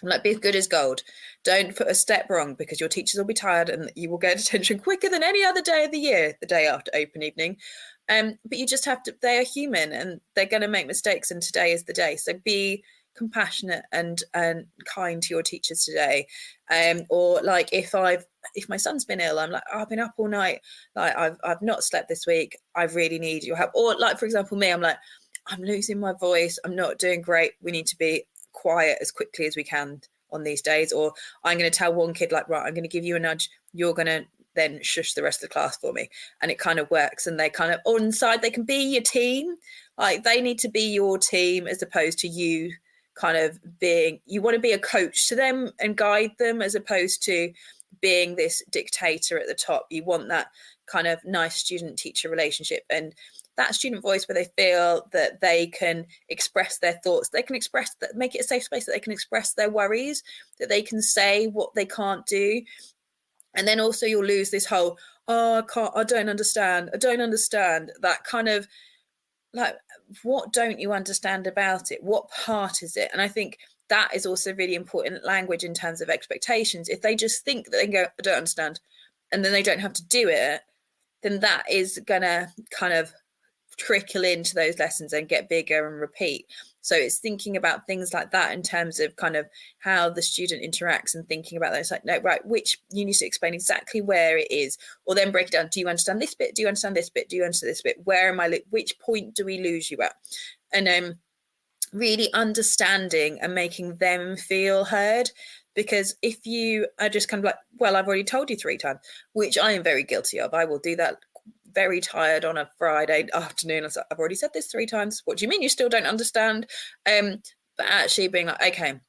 I'm like, be good as gold. Don't put a step wrong, because your teachers will be tired and you will get attention quicker than any other day of the year, the day after open evening. But you just have to, they are human and they're going to make mistakes, and today is the day. So be compassionate and kind to your teachers today. Or like if my son's been ill, I'm like, I've been up all night, like I've not slept this week, I really need your help. Or like, for example, me, I'm like, I'm losing my voice, I'm not doing great, we need to be quiet as quickly as we can on these days. Or I'm going to tell one kid, like, right, I'm going to give you a nudge, you're going to then shush the rest of the class for me. And it kind of works. And they kind of on side, they can be your team. Like they need to be your team, as opposed to you kind of being, you want to be a coach to them and guide them, as opposed to being this dictator at the top. You want that kind of nice student teacher relationship, and that student voice where they feel that they can express their thoughts, they can express that, make it a safe space that they can express their worries, that they can say what they can't do. And then also you'll lose this whole, I don't understand, that kind of like, what don't you understand about it? What part is it? And I think that is also really important language in terms of expectations. If they just think that they can go, I don't understand, and then they don't have to do it, then that is gonna kind of trickle into those lessons and get bigger and repeat. So it's thinking about things like that in terms of kind of how the student interacts and thinking about those, like, no, right, which you need to explain exactly where it is, or then break it down. Do you understand this bit? Do you understand this bit? Do you understand this bit? Where am I? Which point do we lose you at? And really understanding and making them feel heard. Because if you are just kind of like, well, I've already told you 3 times, which I am very guilty of. I will do that very tired on a Friday afternoon. I've already said this 3 times. What do you mean you still don't understand? But actually being like, okay,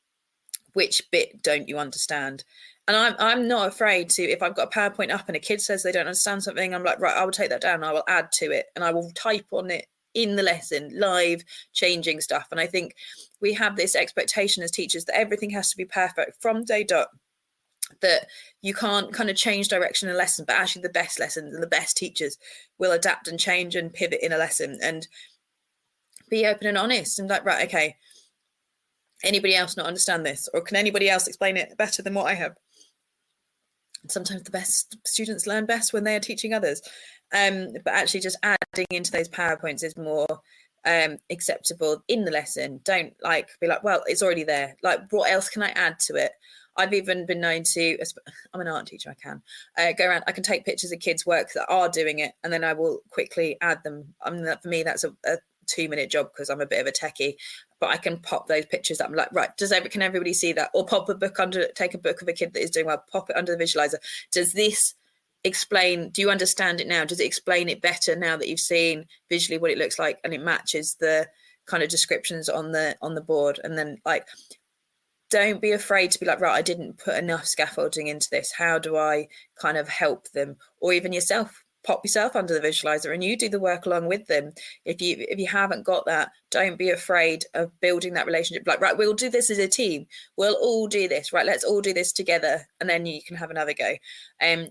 which bit don't you understand? And I'm not afraid to, if I've got a PowerPoint up and a kid says they don't understand something, I'm like, right, I will take that down. I will add to it and I will type on it in the lesson, live, changing stuff. And I think we have this expectation as teachers that everything has to be perfect from day dot, that you can't kind of change direction in a lesson, but actually the best lessons and the best teachers will adapt and change and pivot in a lesson, and be open and honest and like, right, okay, anybody else not understand this, or can anybody else explain it better than what I have? Sometimes the best students learn best when they are teaching others, but actually just adding into those PowerPoints is more acceptable in the lesson. Don't like be like, well, it's already there, like what else can I add to it? I've even been known to, I'm an art teacher, I can go around, I can take pictures of kids' work that are doing it, and then I will quickly add them. For me, that's a 2-minute job because I'm a bit of a techie, but I can pop those pictures up. I'm like, right, can everybody see that? Or take a book of a kid that is doing well, pop it under the visualizer. Does this explain, do you understand it now? Does it explain it better now that you've seen visually what it looks like and it matches the kind of descriptions on the board? And then like, don't be afraid to be like, right, I didn't put enough scaffolding into this. How do I kind of help them? Or even yourself, pop yourself under the visualizer and you do the work along with them. If you haven't got that, don't be afraid of building that relationship. Like, right, we'll do this as a team. We'll all do this, right? Let's all do this together, and then you can have another go.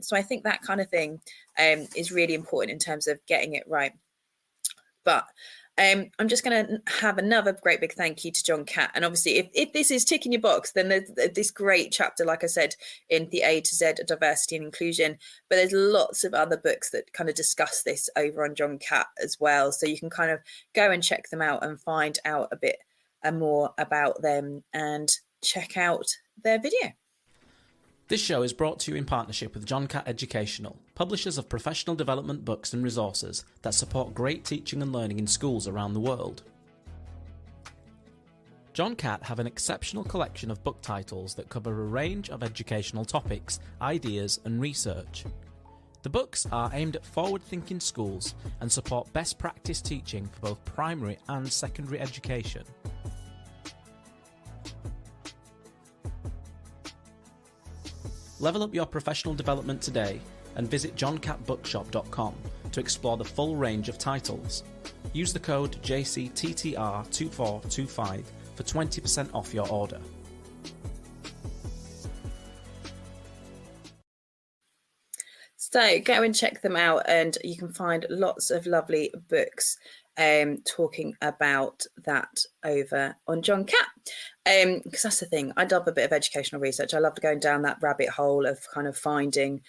So I think that kind of thing is really important in terms of getting it right. But I'm just going to have another great big thank you to John Catt. And obviously, if this is ticking your box, then there's this great chapter, like I said, in the A to Z of diversity and inclusion. But there's lots of other books that kind of discuss this over on John Catt as well. So you can kind of go and check them out and find out a bit more about them and check out their video. This show is brought to you in partnership with John Catt Educational, publishers of professional development books and resources that support great teaching and learning in schools around the world. John Catt have an exceptional collection of book titles that cover a range of educational topics, ideas and research. The books are aimed at forward-thinking schools and support best practice teaching for both primary and secondary education. Level up your professional development today and visit johncattbookshop.com to explore the full range of titles. Use the code JCTTR2425 for 20% off your order. So go and check them out, and you can find lots of lovely books talking about that over on John Catt. Because that's the thing, I love a bit of educational research. I love going down that rabbit hole of kind of finding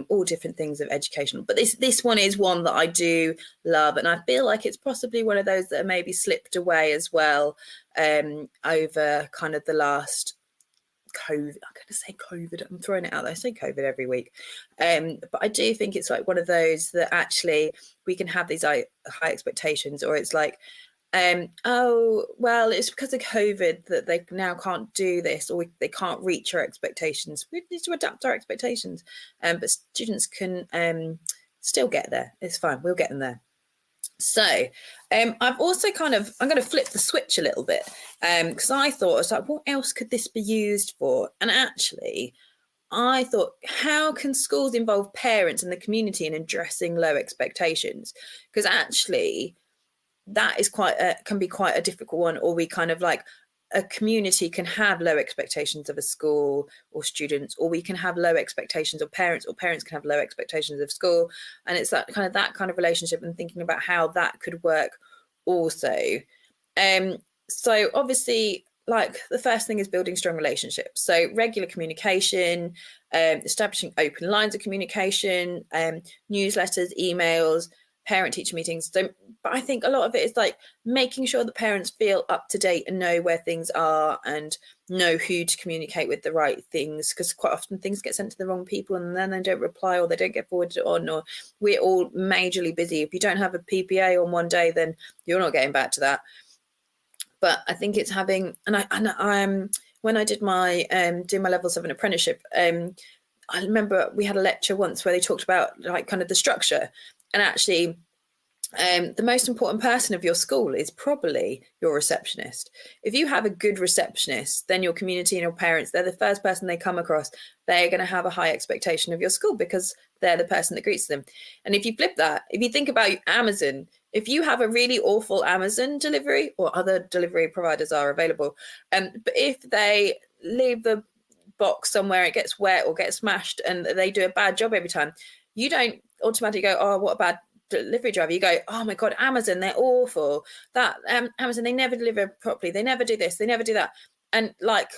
all different things of educational. But this one is one that I do love, and I feel like it's possibly one of those that are maybe slipped away as well over kind of the last COVID. I'm going to say COVID. I'm throwing it out there. I say COVID every week. But I do think it's like one of those that actually we can have these high expectations, or it's like, oh, well, it's because of COVID that they now can't do this, or they can't reach our expectations. We need to adapt our expectations. But students can still get there. It's fine. We'll get them there. So I've also I'm going to flip the switch a little bit because I thought, I was like, what else could this be used for? And actually, I thought, how can schools involve parents and the community in addressing low expectations? Because actually, that is can be quite a difficult one, or we kind of like, a community can have low expectations of a school or students, or we can have low expectations of parents, or parents can have low expectations of school. And it's that kind of relationship, and thinking about how that could work also. So obviously, like, the first thing is building strong relationships. So regular communication, establishing open lines of communication, newsletters, emails, parent-teacher meetings. So, but I think a lot of it is like making sure the parents feel up to date and know where things are and know who to communicate with the right things, because quite often things get sent to the wrong people and then they don't reply, or they don't get forwarded on, or we're all majorly busy. If you don't have a PPA on one day, then you're not getting back to that. But I think it's having, and when I did my doing my level 7 apprenticeship, I remember we had a lecture once where they talked about like kind of the structure. And actually, the most important person of your school is probably your receptionist. If you have a good receptionist, then your community and your parents, they're the first person they come across. They're going to have a high expectation of your school because they're the person that greets them. And if you flip that, if you think about Amazon, if you have a really awful Amazon delivery, or other delivery providers are available, but if they leave the box somewhere, it gets wet or gets smashed, and they do a bad job every time, you don't automatically go, oh, what a bad delivery driver. You go, oh my God, Amazon, they're awful. That Amazon, they never deliver properly. They never do this. They never do that. And like,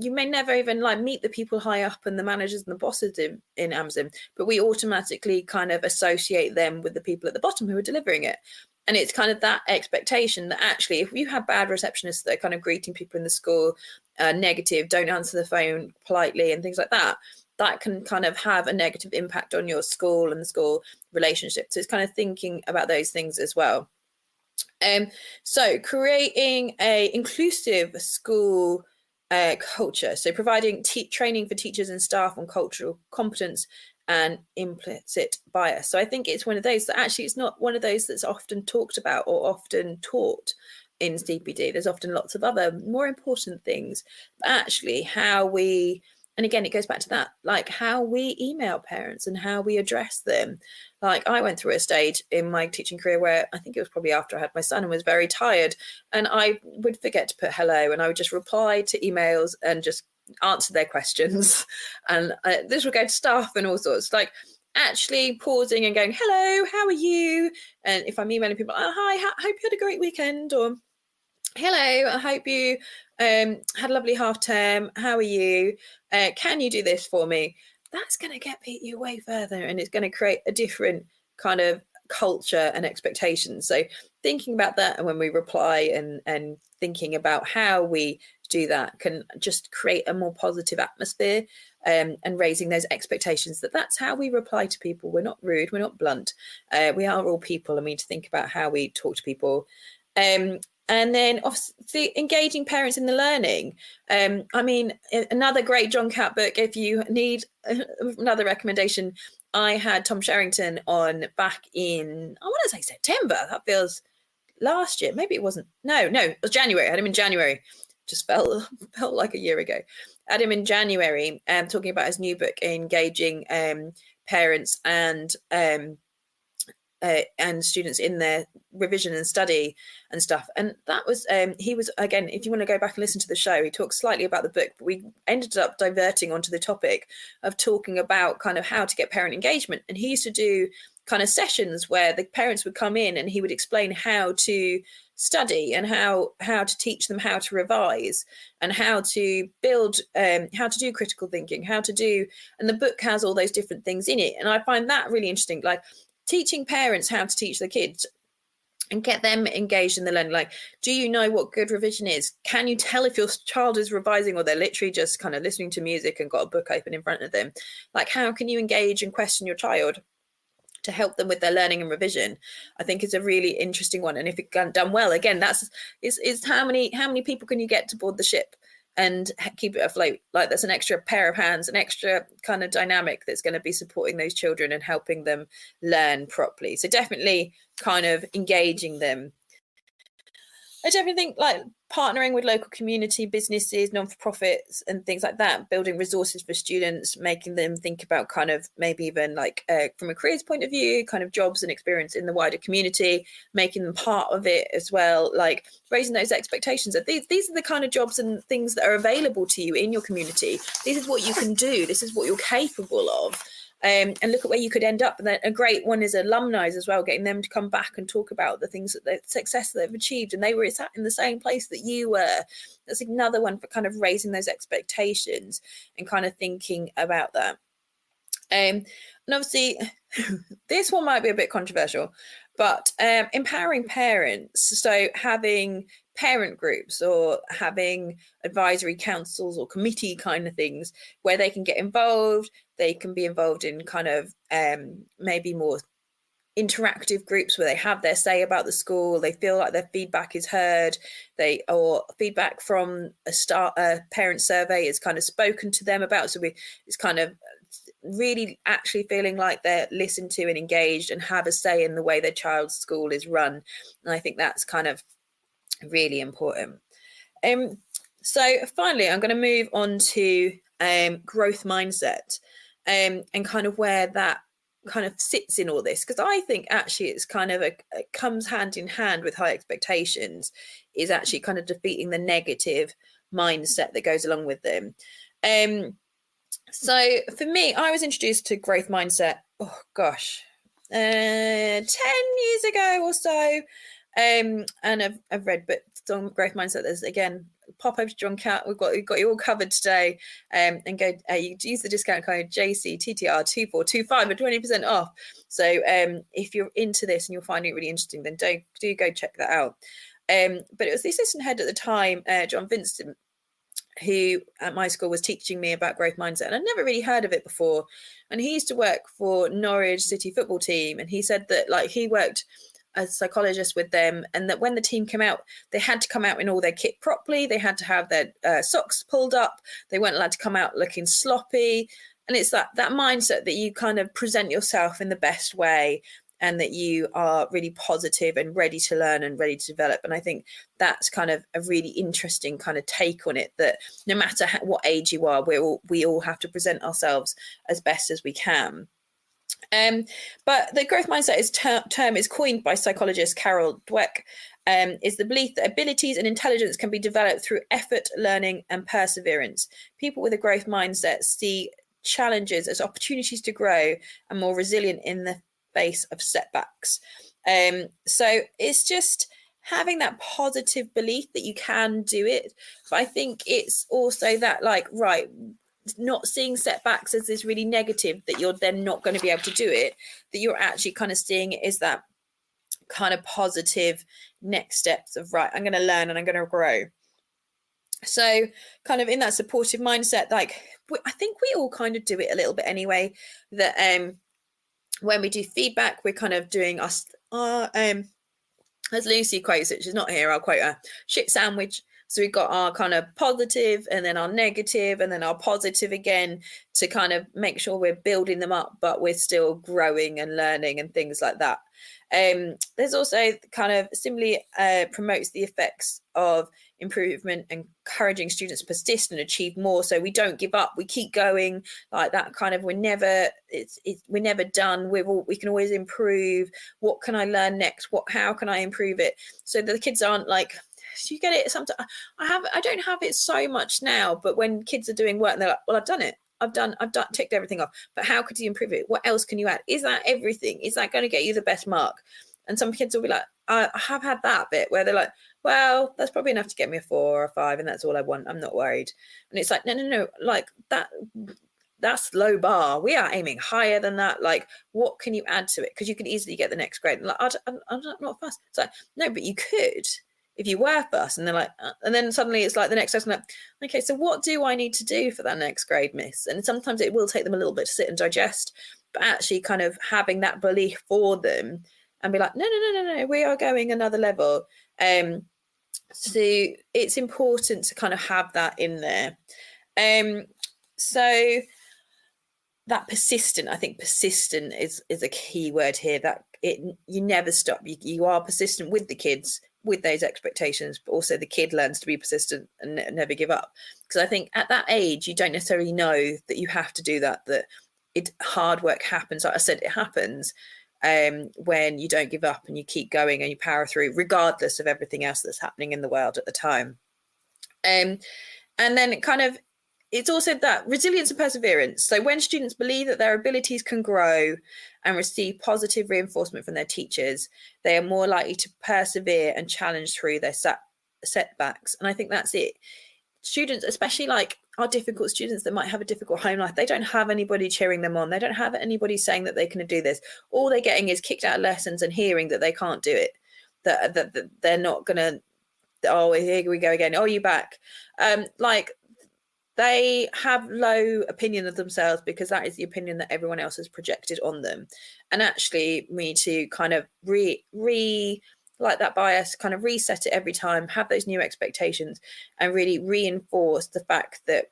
you may never even like meet the people high up and the managers and the bosses in Amazon, but we automatically kind of associate them with the people at the bottom who are delivering it. And it's kind of that expectation that actually, if you have bad receptionists that are kind of greeting people in the school negative, don't answer the phone politely and things like that, that can kind of have a negative impact on your school and the school relationship. So it's kind of thinking about those things as well. So creating a inclusive school culture. So providing training for teachers and staff on cultural competence and implicit bias. So I think it's one of those that actually, it's not one of those that's often talked about or often taught in CPD. There's often lots of other more important things. But actually, how we, and again, it goes back to that, like how we email parents and how we address them. Like I went through a stage in my teaching career where I think it was probably after I had my son and was very tired, and I would forget to put hello, and I would just reply to emails and just answer their questions. And this would go to staff and all sorts, like actually pausing and going, hello, how are you? And if I'm emailing people, oh, hi, hope you had a great weekend, or hello, I hope you had a lovely half term, how are you? Can you do this for me? That's going to get you way further, and it's going to create a different kind of culture and expectations. So thinking about that, and when we reply and thinking about how we do that can just create a more positive atmosphere, and raising those expectations that's how we reply to people. We're not rude, we're not blunt, we are all people, and we need to think about how we talk to people. And then obviously engaging parents in the learning. I mean, another great John Catt book, if you need another recommendation, I had Tom Sherrington on back in, I want to say September. That feels last year. Maybe it wasn't. No, it was January. I had him in January. Just felt like a year ago. I had him in January, talking about his new book, Engaging Parents and students in their revision and study and stuff. And that was, he was, again, if you want to go back and listen to the show, he talks slightly about the book, but we ended up diverting onto the topic of talking about kind of how to get parent engagement. And he used to do kind of sessions where the parents would come in and he would explain how to study and how to teach them how to revise and how to build, how to do critical thinking, how to do, and the book has all those different things in it. And I find that really interesting, like teaching parents how to teach their kids and get them engaged in the learning. Like, do you know what good revision is? Can you tell if your child is revising or they're literally just kind of listening to music and got a book open in front of them? Like, how can you engage and question your child to help them with their learning and revision? I think is a really interesting one. And if it's done well, again, that's is how many people can you get to board the ship and keep it afloat? Like, that's an extra pair of hands, an extra kind of dynamic that's going to be supporting those children and helping them learn properly. So definitely kind of engaging them. I definitely think like partnering with local community businesses, non-for-profits and things like that, building resources for students, making them think about kind of maybe even like from a careers point of view, kind of jobs and experience in the wider community, making them part of it as well, like raising those expectations that these are the kind of jobs and things that are available to you in your community. This is what you can do. This is what you're capable of. And look at where you could end up. And then a great one is alumni as well, getting them to come back and talk about the things that success that they've achieved, and they were sat in the same place that you were. That's another one for kind of raising those expectations and kind of thinking about that. And obviously, this one might be a bit controversial, but empowering parents. So having parent groups or having advisory councils or committee kind of things where they can get involved. They can be involved in kind of maybe more interactive groups where they have their say about the school. They feel like their feedback is heard. Or feedback from a parent survey is kind of spoken to them about. So it's kind of really actually feeling like they're listened to and engaged and have a say in the way their child's school is run. And I think that's kind of really important. So finally, I'm going to move on to growth mindset and kind of where that kind of sits in all this, because I think actually it's kind of it comes hand in hand with high expectations, is actually kind of defeating the negative mindset that goes along with them. So for me, I was introduced to growth mindset, 10 years ago or so. And I've read books on growth mindset. There's, again, pop over to John Catt. We've got you all covered today. And go, you use the discount code JCTTR2425 for 20% off. So if you're into this and you're finding it really interesting, then do go check that out. But it was the assistant head at the time, John Vincent, who at my school was teaching me about growth mindset, and I'd never really heard of it before. And he used to work for Norwich City football team, and he said that like he worked as a psychologist with them, and that when the team came out, they had to come out in all their kit properly. They had to have their socks pulled up. They weren't allowed to come out looking sloppy. And it's that mindset that you kind of present yourself in the best way and that you are really positive and ready to learn and ready to develop. And I think that's kind of a really interesting kind of take on it, that no matter what age you are, we all have to present ourselves as best as we can. But the growth mindset term is coined by psychologist Carol Dweck, is the belief that abilities and intelligence can be developed through effort, learning, and perseverance. People with a growth mindset see challenges as opportunities to grow and more resilient in the face of setbacks. So it's just having that positive belief that you can do it. But I think it's also that, like, right, not seeing setbacks as this really negative that you're then not going to be able to do it, that you're actually kind of seeing it as that kind of positive next steps of, right, I'm going to learn and I'm going to grow. So kind of in that supportive mindset, like, I think we all kind of do it a little bit anyway, that when we do feedback, we're kind of doing as Lucy quotes it, she's not here, I'll quote her, shit sandwich. So we've got our kind of positive and then our negative and then our positive again, to kind of make sure we're building them up, but we're still growing and learning and things like that. There's also kind of similarly promotes the effects of improvement, encouraging students to persist and achieve more. So we don't give up, we keep going, like that kind of, we're never done. We can always improve. What can I learn next? How can I improve it? So the kids aren't like, you get it sometimes. I don't have it so much now, but when kids are doing work and they're like, well, I've done it. I've ticked everything off, but how could you improve it? What else can you add? Is that everything? Is that going to get you the best mark? And some kids will be like, I have had that bit where they're like, well, that's probably enough to get me a 4 or a 5, and that's all I want. I'm not worried. And it's like, no, like that's low bar. We are aiming higher than that. Like, what can you add to it? Because you can easily get the next grade. And like, I'm not fussed. It's like, no, but you could if you were fussed. And they're like, and then suddenly it's like the next person, like, okay, so what do I need to do for that next grade, miss? And sometimes it will take them a little bit to sit and digest, but actually kind of having that belief for them and be like, no, we are going another level. So it's important to kind of have that in there. So that persistent, I think persistent is a key word here, that you never stop. You are persistent with the kids, with those expectations, but also the kid learns to be persistent and never give up. Because I think at that age, you don't necessarily know that you have to do that hard work happens. Like I said, it happens when you don't give up and you keep going and you power through, regardless of everything else that's happening in the world at the time. And then it's also that resilience and perseverance. So when students believe that their abilities can grow and receive positive reinforcement from their teachers, they are more likely to persevere and challenge through their setbacks. And I think that's it. Students, especially like our difficult students that might have a difficult home life, they don't have anybody cheering them on. They don't have anybody saying that they can do this. All they're getting is kicked out of lessons and hearing that they can't do it, that they're not going to, oh, here we go again. Oh, you back. They have low opinion of themselves because that is the opinion that everyone else has projected on them. And actually we need to kind of like that bias, kind of reset it every time, have those new expectations and really reinforce the fact that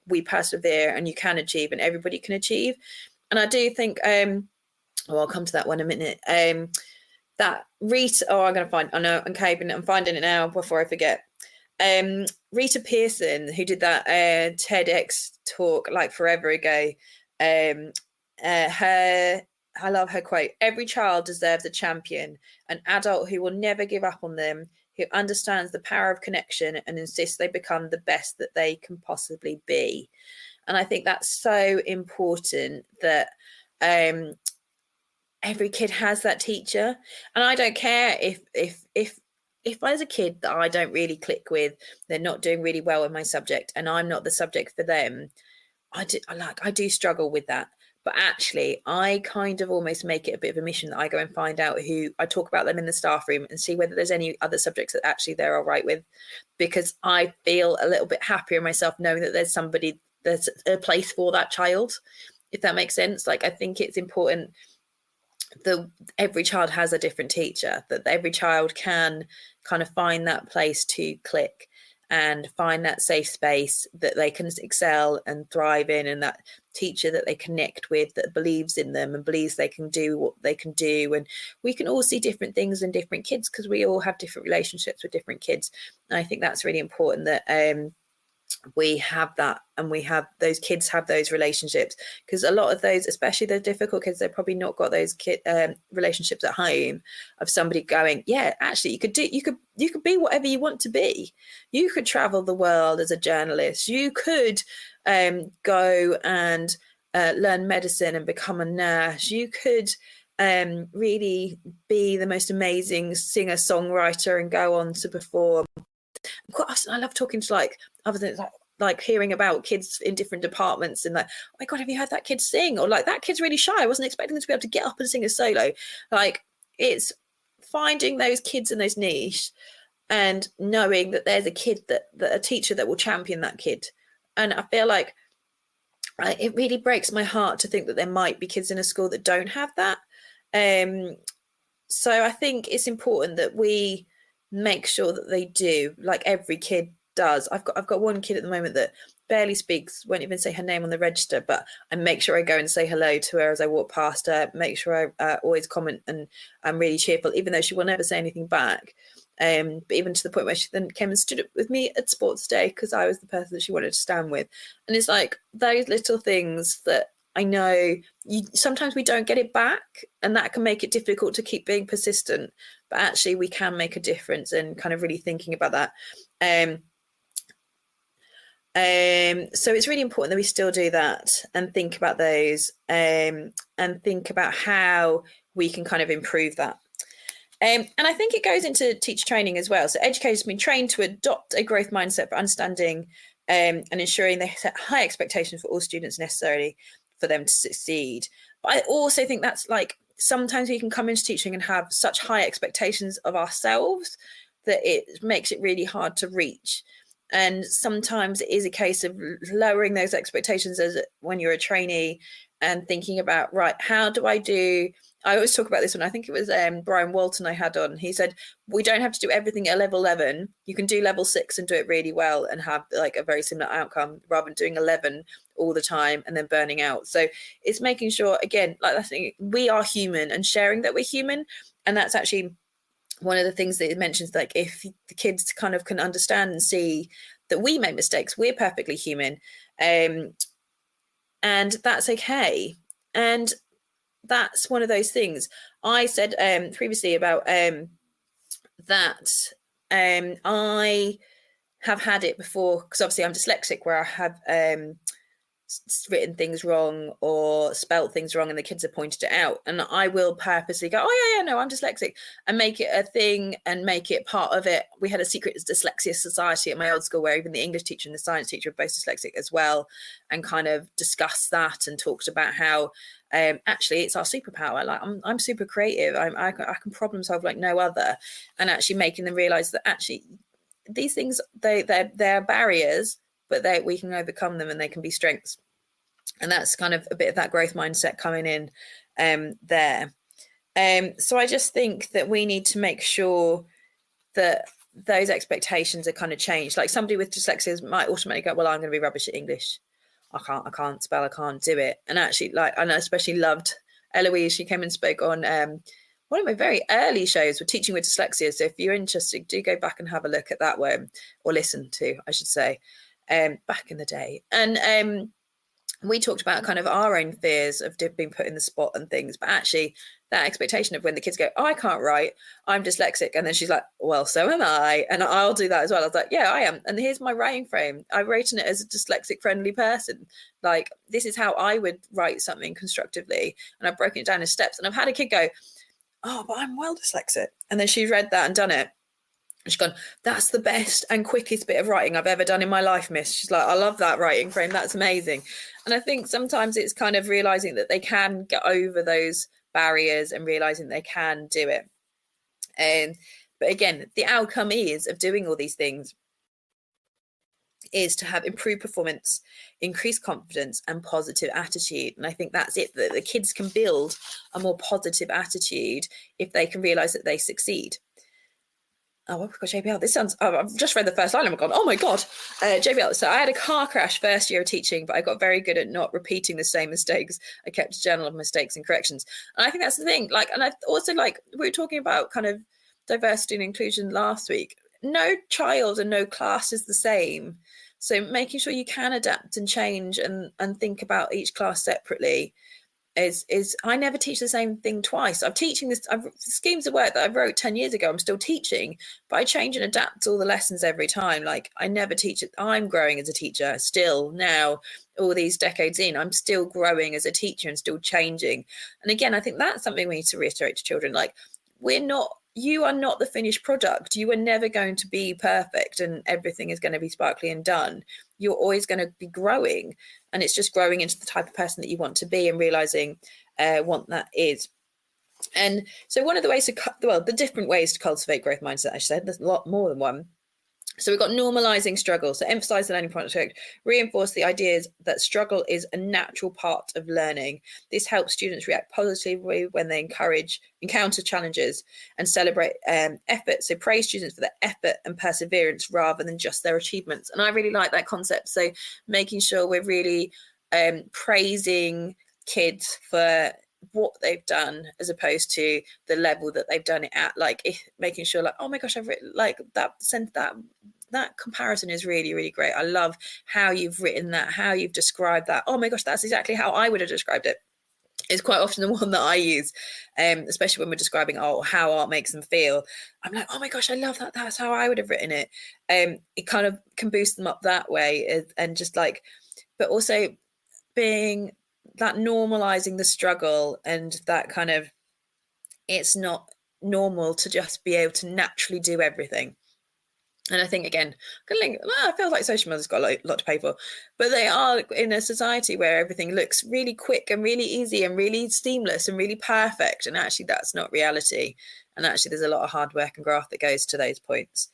we persevere and you can achieve and everybody can achieve. And I do think, I'll come to that one in a minute. That Rita, I'm finding it now before I forget. Rita Pearson, who did that TEDx talk like forever ago, I love her quote: "Every child deserves a champion, an adult who will never give up on them, who understands the power of connection and insists they become the best that they can possibly be." And I think that's so important, that every kid has that teacher. And I don't care if as a kid that I don't really click with, they're not doing really well with my subject and I'm not the subject for them, I do struggle with that. But actually, I kind of almost make it a bit of a mission that I go and find out I talk about them in the staff room and see whether there's any other subjects that actually they're all right with, because I feel a little bit happier myself knowing that there's a place for that child, if that makes sense. Like, I think it's important that every child has a different teacher, that every child can kind of find that place to click. and find that safe space that they can excel and thrive in, and that teacher that they connect with that believes in them and believes they can do what they can do. And we can all see different things in different kids because we all have different relationships with different kids. And I think that's really important that we have that, and we have those kids have those relationships, because a lot of those, especially the difficult kids, they've probably not got those relationships at home of somebody going, yeah, actually you could be whatever you want to be. You could travel the world as a journalist, you could go and learn medicine and become a nurse, you could really be the most amazing singer songwriter and go on to perform. I love talking to like other things, like hearing about kids in different departments and like, oh my God, have you heard that kid sing? Or like, that kid's really shy, I wasn't expecting them to be able to get up and sing a solo. Like, it's finding those kids in those niche and knowing that there's a kid that a teacher that will champion that kid. And I feel like it really breaks my heart to think that there might be kids in a school that don't have that. So I think it's important that we make sure that they do, like every kid does. I've got one kid at the moment that barely speaks, won't even say her name on the register, but I make sure I go and say hello to her as I walk past her, make sure I always comment, and I'm really cheerful, even though she will never say anything back. But even to the point where she then came and stood up with me at sports day because I was the person that she wanted to stand with. And it's like those little things that I know sometimes we don't get it back, and that can make it difficult to keep being persistent, but actually we can make a difference, and kind of really thinking about that. So it's really important that we still do that and think about those, and think about how we can kind of improve that. And I think it goes into teacher training as well. So educators have been trained to adopt a growth mindset for understanding and ensuring they set high expectations for all students necessarily for them to succeed. But I also think that's like, sometimes we can come into teaching and have such high expectations of ourselves that it makes it really hard to reach. And sometimes it is a case of lowering those expectations as when you're a trainee and thinking about, right, how do I do? I always talk about this one. I think it was Brian Walton I had on. He said, we don't have to do everything at level 11. You can do level 6 and do it really well and have like a very similar outcome, rather than doing 11 all the time and then burning out. So it's making sure, again, like I think we are human and sharing that we're human. And that's actually one of the things that it mentions, like if the kids kind of can understand and see that we make mistakes, we're perfectly human, and that's okay. And that's one of those things I said previously about that I have had it before, because obviously I'm dyslexic, where I have written things wrong or spelt things wrong and the kids have pointed it out, and I will purposely go, oh yeah, no, I'm dyslexic, and make it a thing and make it part of it. We had a secret dyslexia society at my old school where even the English teacher and the science teacher were both dyslexic as well, and kind of discussed that and talked about how actually it's our superpower. Like I'm super creative, I can problem solve like no other, and actually making them realize that actually these things, they're barriers, but we can overcome them and they can be strengths. And that's kind of a bit of that growth mindset coming in there. So I just think that we need to make sure that those expectations are kind of changed. Like somebody with dyslexia might automatically go, well, I'm going to be rubbish at English. I can't spell, I can't do it. And actually, like, and I especially loved Eloise. She came and spoke on one of my very early shows with Teaching with Dyslexia. So if you're interested, do go back and have a look at that one, or listen to, I should say, back in the day. And we talked about kind of our own fears of being put in the spot and things, but actually that expectation of when the kids go, oh, I can't write, I'm dyslexic. And then she's like, well, so am I. And I'll do that as well. I was like, yeah, I am. And here's my writing frame. I've written it as a dyslexic friendly person. Like, this is how I would write something constructively. And I've broken it down in steps. And I've had a kid go, oh, but I'm well dyslexic. And then she's read that and done it. And she's gone, that's the best and quickest bit of writing I've ever done in my life, miss. She's like, I love that writing frame. That's amazing. And I think sometimes it's kind of realizing that they can get over those barriers and realizing they can do it. But again, the outcome of doing all these things is to have improved performance, increased confidence and positive attitude. And I think that's it, that the kids can build a more positive attitude if they can realize that they succeed. Oh, I've got JBL. This sounds, I've just read the first line and I've gone, oh my God, JBL. So I had a car crash first year of teaching, but I got very good at not repeating the same mistakes. I kept a journal of mistakes and corrections. And I think that's the thing. Like, and I also, like, we were talking about kind of diversity and inclusion last week. No child and no class is the same. So making sure you can adapt and change and think about each class separately is I never teach the same thing twice. I'm teaching this schemes of work that I wrote 10 years ago. I'm still teaching, but I change and adapt all the lessons every time. Like, I never teach it. I'm growing as a teacher still now, all these decades in. I'm still growing as a teacher and still changing. And again, I think that's something we need to reiterate to children. Like, you are not the finished product. You are never going to be perfect and everything is going to be sparkly and done. You're always going to be growing, and it's just growing into the type of person that you want to be and realizing what that is. And so one of the ways the different ways to cultivate growth mindset, I said, there's a lot more than one. So we've got normalizing struggle. So emphasize the learning project, reinforce the ideas that struggle is a natural part of learning. This helps students react positively when they encounter challenges and celebrate effort. So praise students for their effort and perseverance rather than just their achievements. And I really like that concept. So making sure we're really praising kids for what they've done as opposed to the level that they've done it at, like making sure like, oh my gosh, I've written like that comparison is really, really great. I love how you've written that, how you've described that. Oh my gosh, that's exactly how I would have described it. It's quite often the one that I use, especially when we're describing how art makes them feel. I'm like, oh my gosh, I love that. That's how I would have written it. It kind of can boost them up that way, and just like, but also being that normalizing the struggle, and that kind of, it's not normal to just be able to naturally do everything. And I think, again, I feel like social media's got a lot to pay for, but they are in a society where everything looks really quick and really easy and really seamless and really perfect. And actually, that's not reality. And actually, there's a lot of hard work and graft that goes to those points.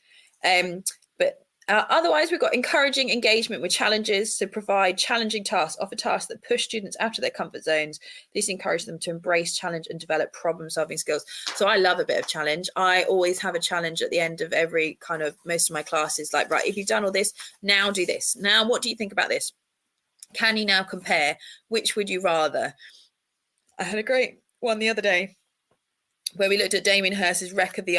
Otherwise, we've got encouraging engagement with challenges. So provide challenging tasks, offer tasks that push students out of their comfort zones. This encourages them to embrace challenge and develop problem-solving skills. So I love a bit of challenge. I always have a challenge at the end of every most of my classes, like, right, if you've done all this, now do this. Now, what do you think about this? Can you now compare? Which would you rather? I had a great one the other day where we looked at Damien Hirst's Wreck of the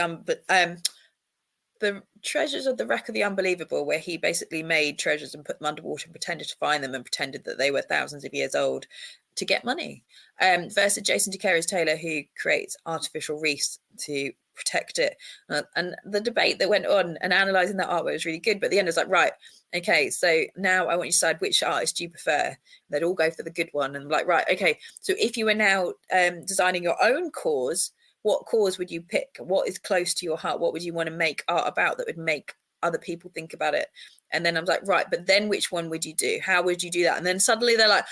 Treasures of the Wreck of the Unbelievable, where he basically made treasures and put them underwater and pretended to find them and pretended that they were thousands of years old to get money, versus Jason DeCaires Taylor, who creates artificial reefs to protect it. And the debate that went on and analysing that artwork was really good, but at the end it was like, right, okay, so now I want you to decide which artist you prefer. They'd all go for the good one, and like, right, okay, so if you were now designing your own cause, what cause would you pick? What is close to your heart? What would you want to make art about that would make other people think about it? And then I was like, right, but then which one would you do? How would you do that? And then suddenly they're like,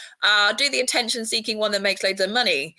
do the attention-seeking one that makes loads of money,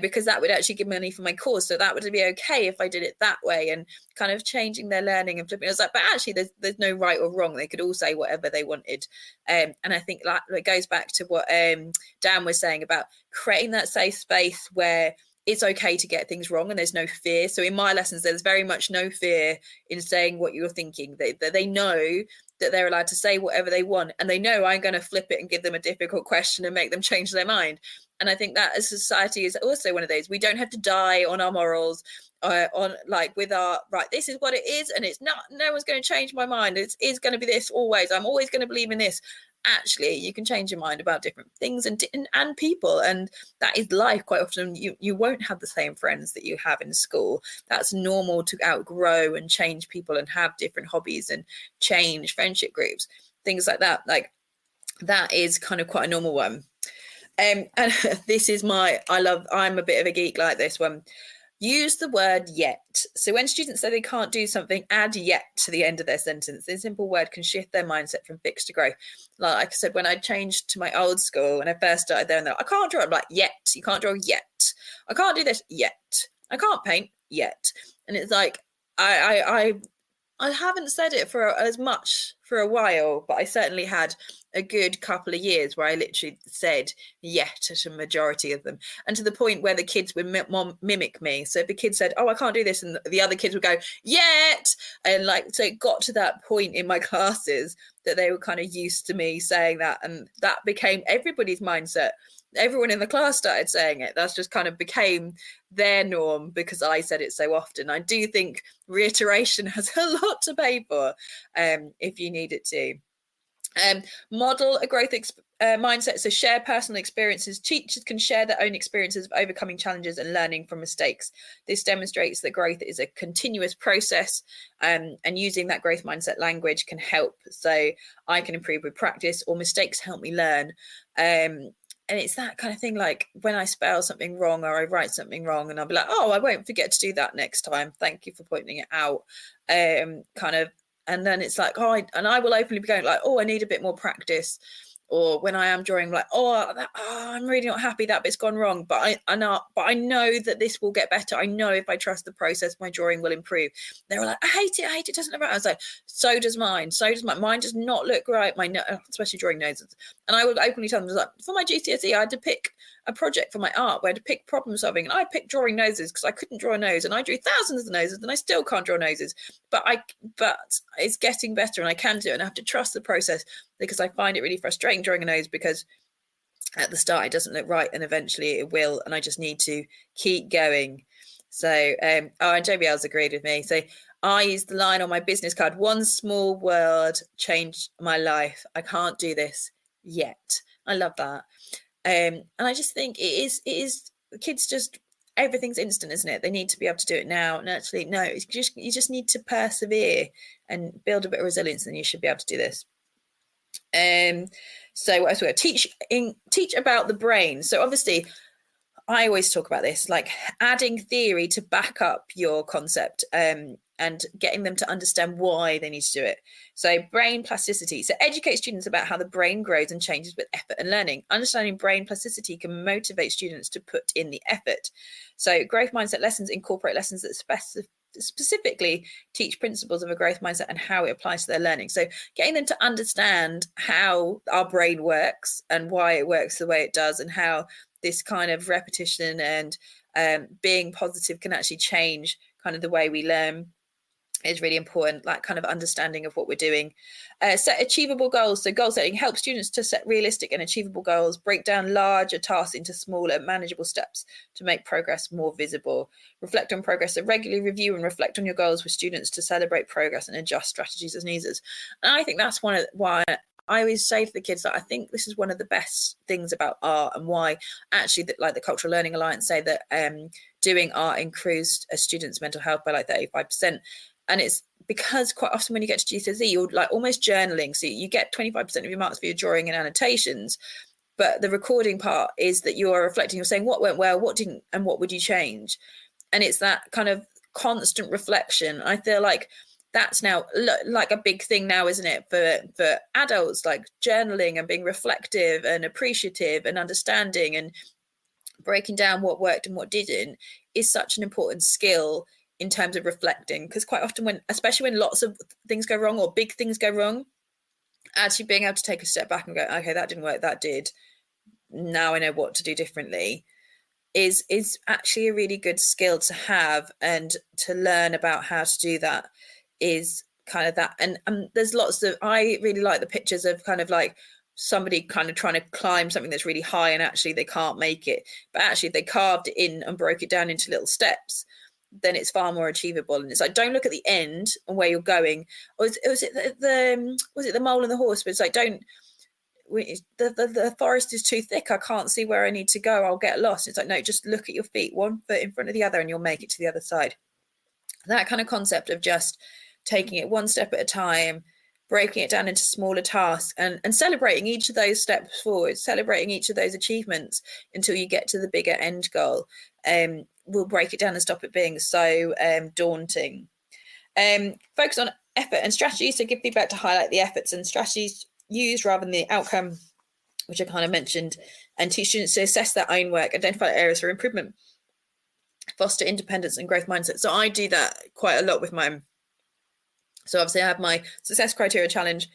because that would actually give money for my cause. So that would be okay if I did it that way, and kind of changing their learning and flipping. I was like, but actually there's no right or wrong. They could all say whatever they wanted. And I think that it goes back to what Dan was saying about creating that safe space where it's okay to get things wrong and there's no fear. So in my lessons, there's very much no fear in saying what you're thinking. They know that they're allowed to say whatever they want, and they know I'm going to flip it and give them a difficult question and make them change their mind. And I think that as a society is also one of those, we don't have to die on our morals, on like with our, right, this is what it is, and it's not, no one's going to change my mind. It is going to be this always. I'm always going to believe in this. Actually, you can change your mind about different things and people, and that is life. Quite often you won't have the same friends that you have in school. That's normal to outgrow and change people and have different hobbies and change friendship groups, things like that. Like, that is kind of quite a normal one. And this is I'm a bit of a geek like this one. Use the word yet. So when students say they can't do something, add yet to the end of their sentence. This simple word can shift their mindset from fixed to growth. Like I said, when I changed to my old school, when I first started there, and they're like, I can't draw. I'm like, yet. You can't draw yet. I can't do this yet. I can't paint yet. And it's like, I haven't said it for as much for a while, but I certainly had a good couple of years where I literally said to a majority of them, and to the point where the kids would mimic me. So if the kid said, "Oh, I can't do this," and the other kids would go, "Yet," and like, so it got to that point in my classes that they were kind of used to me saying that, and that became everybody's mindset. Everyone in the class started saying it. That's just kind of became their norm because I said it so often. I do think reiteration has a lot to pay for, if you need it to. Model a growth mindset. So share personal experiences. Teachers can share their own experiences of overcoming challenges and learning from mistakes. This demonstrates that growth is a continuous process, and using that growth mindset language can help. So I can improve with practice, or mistakes help me learn. And it's that kind of thing, like when I spell something wrong or I write something wrong, and I'll be like, "Oh, I won't forget to do that next time. Thank you for pointing it out." Kind of. And then it's like, I will openly be going like, "Oh, I need a bit more practice." Or when I am drawing, like, I'm really not happy that bit's gone wrong, but I know that this will get better. I know if I trust the process, my drawing will improve. They were like, I hate it, doesn't look right. I was like, so does mine. Mine does not look right. Especially drawing noses. And I would openly tell them, like, for my GCSE, I had to pick a project for my art where I had to pick problem solving, and I picked drawing noses because I couldn't draw a nose, and I drew thousands of noses, and I still can't draw noses. But it's getting better, and I can do it, and I have to trust the process, because I find it really frustrating drawing a nose because at the start it doesn't look right, and eventually it will, and I just need to keep going. So and JBL's agreed with me. So I used the line on my business card, "One small word changed my life. I can't do this yet." I love that. And I just think it is kids just, everything's instant, isn't it? They need to be able to do it now. And actually, no, you just need to persevere and build a bit of resilience, and you should be able to do this. So what else we got? Teach about the brain. So obviously, I always talk about this, like adding theory to back up your concept, and getting them to understand why they need to do it. So brain plasticity. So educate students about how the brain grows and changes with effort and learning. Understanding brain plasticity can motivate students to put in the effort. So growth mindset lessons incorporate lessons that specifically teach principles of a growth mindset and how it applies to their learning. So getting them to understand how our brain works and why it works the way it does, and how this kind of repetition and being positive can actually change kind of the way we learn, is really important. Like kind of understanding of what we're doing. Set achievable goals. So goal setting helps students to set realistic and achievable goals, break down larger tasks into smaller manageable steps to make progress more visible. Reflect on progress. So regularly review and reflect on your goals with students to celebrate progress and adjust strategies as needed. And I think that's why I always say to the kids that I think this is one of the best things about art, and why actually like the Cultural Learning Alliance say that doing art improves a student's mental health by like 35%. And it's because quite often when you get to GCSE, you're like almost journaling. So you get 25% of your marks for your drawing and annotations. But the recording part is that you are reflecting, you're saying what went well, what didn't, and what would you change? And it's that kind of constant reflection. I feel like that's now like a big thing now, isn't it? For adults, like journaling and being reflective and appreciative and understanding and breaking down what worked and what didn't is such an important skill in terms of reflecting, because quite often especially when lots of things go wrong or big things go wrong, actually being able to take a step back and go, okay, that didn't work, that did, now I know what to do differently, is actually a really good skill to have, and to learn about how to do that is kind of that. And there's lots of, I really like the pictures of kind of like somebody kind of trying to climb something that's really high and actually they can't make it, but actually if they carved it in and broke it down into little steps, then it's far more achievable. And it's like, don't look at the end and where you're going. Or was it the mole and the horse? But it's like, the forest is too thick, I can't see where I need to go, I'll get lost. It's like, no, just look at your feet, one foot in front of the other, and you'll make it to the other side. That kind of concept of just taking it one step at a time, breaking it down into smaller tasks, and celebrating each of those steps forward, celebrating each of those achievements until you get to the bigger end goal, will break it down and stop it being so daunting. Focus on effort and strategy. So give feedback to highlight the efforts and strategies used rather than the outcome, which I kind of mentioned, and teach students to assess their own work, identify areas for improvement, foster independence and growth mindset. So I do that quite a lot with my So obviously I have my success criteria challenge.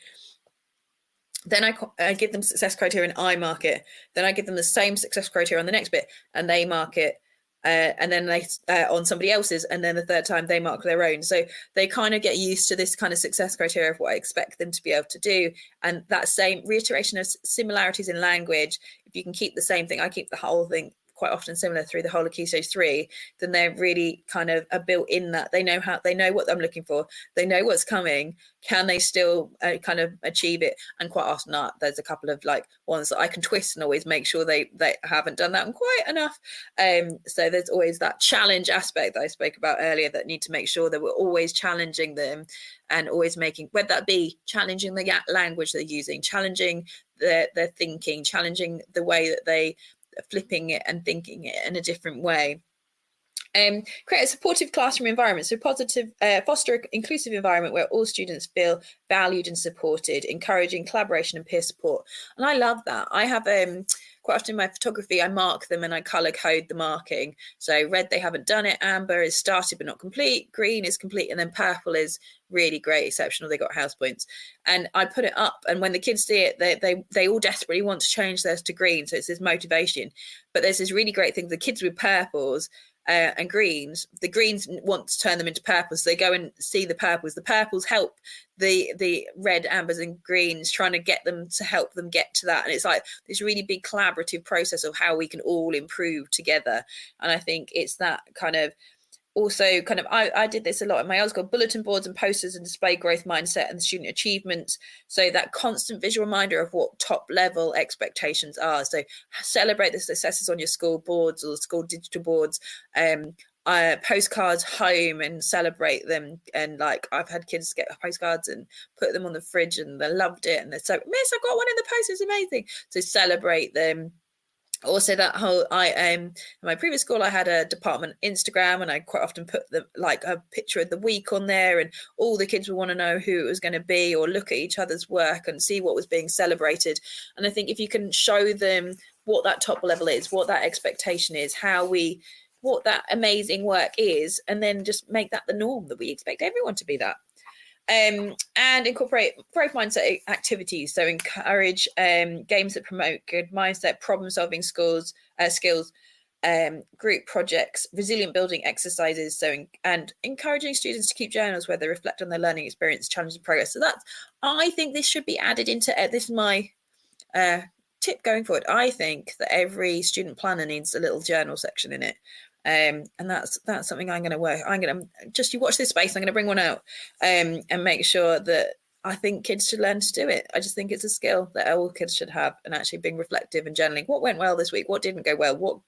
Then I give them success criteria and I mark it. Then I give them the same success criteria on the next bit and they mark it. And then they on somebody else's, and then the third time they mark their own. So they kind of get used to this kind of success criteria of what I expect them to be able to do. And that same reiteration of similarities in language, if you can keep the same thing, I keep the whole thing quite often similar through the whole of Key Stage 3, then they're really kind of are built in that they know what I'm looking for, they know what's coming, can they still kind of achieve it? And quite often there's a couple of like ones that I can twist and always make sure they haven't done that quite enough. So there's always that challenge aspect that I spoke about earlier, that need to make sure that we're always challenging them and always making, whether that be challenging the language they're using, challenging their thinking, challenging the way that they flipping it and thinking it in a different way. Create a supportive classroom environment. So foster an inclusive environment where all students feel valued and supported, encouraging collaboration and peer support. And I love that. I have quite often in my photography, I mark them and I color code the marking. So red, they haven't done it. Amber is started but not complete. Green is complete. And then purple is really great, exceptional. They got house points. And I put it up. And when the kids see it, they all desperately want to change theirs to green. So it's this motivation. But there's this really great thing. The kids with purples and greens, the greens want to turn them into purples. So they go and see the purples. The purples help the red, ambers and greens, trying to get them to help them get to that. And it's like this really big collaborative process of how we can all improve together. And I think it's that kind of also kind of, I did this a lot in my old school, bulletin boards and posters and display growth mindset and student achievements. So that constant visual reminder of what top level expectations are. So celebrate the successes on your school boards or school digital boards, postcards home and celebrate them. And like I've had kids get postcards and put them on the fridge and they loved it. And they're so, miss, I got one in the post, it's amazing. So celebrate them. Also that whole, in my previous school, I had a department Instagram and I quite often put like a picture of the week on there, and all the kids would want to know who it was going to be or look at each other's work and see what was being celebrated. And I think if you can show them what that top level is, what that expectation is, what that amazing work is, and then just make that the norm, that we expect everyone to be that. And incorporate growth mindset activities. So encourage games that promote good mindset, problem-solving skills, group projects, resilient building exercises. So and encouraging students to keep journals where they reflect on their learning experience, challenges, and progress. So I think this should be added into this is my tip going forward. I think that every student planner needs a little journal section in it. And that's something I'm going to work. You watch this space. I'm going to bring one out and make sure that I think kids should learn to do it. I just think it's a skill that all kids should have, and actually being reflective and journaling. What went well this week? What didn't go well?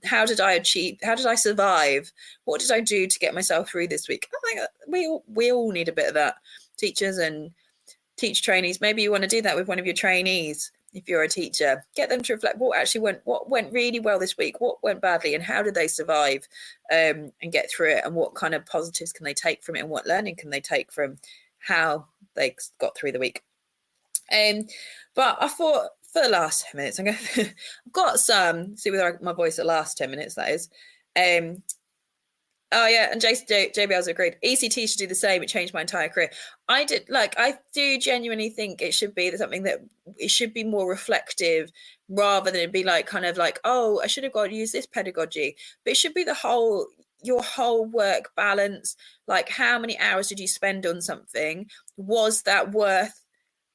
How did I achieve? How did I survive? What did I do to get myself through this week? I think we all need a bit of that. Teachers and teacher trainees. Maybe you want to do that with one of your trainees. If you're a teacher, get them to reflect what went really well this week, what went badly, and how did they survive and get through it, and what kind of positives can they take from it, and what learning can they take from how they got through the week. But I thought for the last 10 minutes, I've got some, see whether my voice the last 10 minutes, that is. Oh yeah, and JBL's agreed. ECT should do the same. It changed my entire career. I do genuinely think it should be something that it should be more reflective, rather than it be like kind of like, oh, I should have got to use this pedagogy. But it should be your whole work balance. Like, how many hours did you spend on something? Was that worth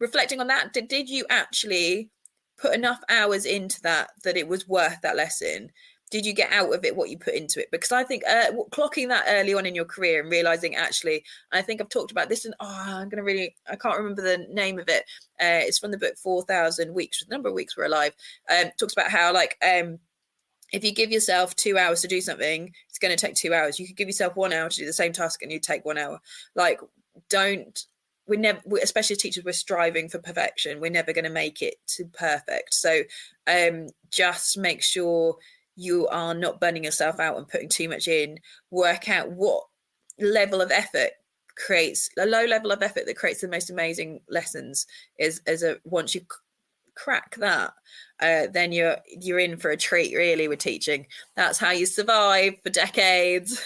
reflecting on that? Did you actually put enough hours into that it was worth that lesson? Did you get out of it what you put into it? Because I think clocking that early on in your career and realizing, actually, I think I've talked about this, and I can't remember the name of it. It's from the book 4,000 Weeks, the number of weeks we're alive. Talks about how if you give yourself 2 hours to do something, it's going to take 2 hours. You could give yourself 1 hour to do the same task and you take 1 hour. Especially as teachers, we're striving for perfection. We're never going to make it to perfect. So just make sure you are not burning yourself out and putting too much in. Work out what level of effort creates a low level of effort that creates the most amazing lessons. Once you crack that, then you're in for a treat, really, with teaching. That's how you survive for decades.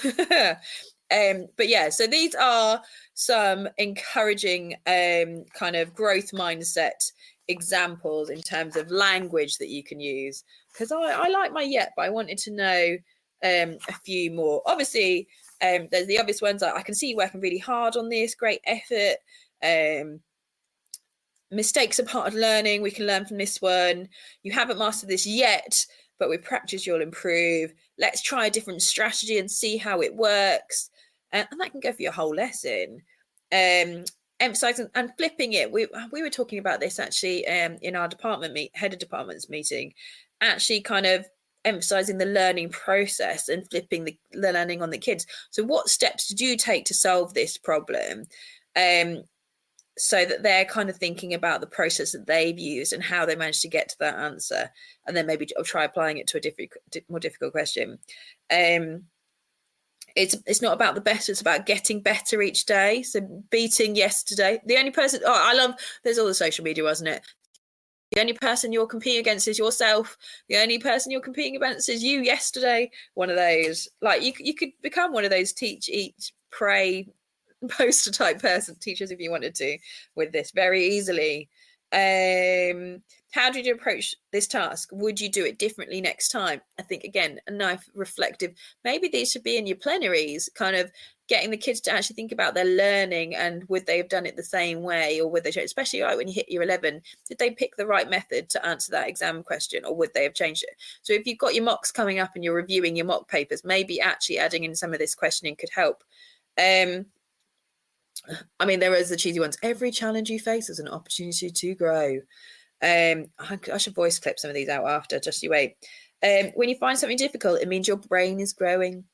But yeah, so these are some encouraging kind of growth mindset examples in terms of language that you can use, because I like my yet, but I wanted to know a few more. Obviously, there's the obvious ones. I can see you working really hard on this, great effort. Mistakes are part of learning. We can learn from this one. You haven't mastered this yet, but with practice, you'll improve. Let's try a different strategy and see how it works. And that can go for your whole lesson. Emphasizing and flipping it. We were talking about this actually in our head of departments meeting, actually kind of emphasizing the learning process and flipping the learning on the kids. So what steps did you take to solve this problem? So that they're kind of thinking about the process that they've used and how they managed to get to that answer, and then maybe I'll try applying it to a more difficult question. It's not about the best, it's about getting better each day. So beating yesterday. The only person, there's all the social media, wasn't it? The only person you're competing against is yourself. The only person you're competing against is you yesterday. One of those, like you could become one of those teach, eat, pray, poster type person, teachers, if you wanted to, with this very easily. How did you approach this task? Would you do it differently next time? I think, again, a nice reflective, maybe these should be in your plenaries, kind of getting the kids to actually think about their learning, and would they have done it the same way, or would they, especially like when you hit year 11, did they pick the right method to answer that exam question, or would they have changed it? So if you've got your mocks coming up and you're reviewing your mock papers, maybe actually adding in some of this questioning could help. I mean, there is the cheesy ones. Every challenge you face is an opportunity to grow. I should voice clip some of these out after, just you wait. When you find something difficult, it means your brain is growing.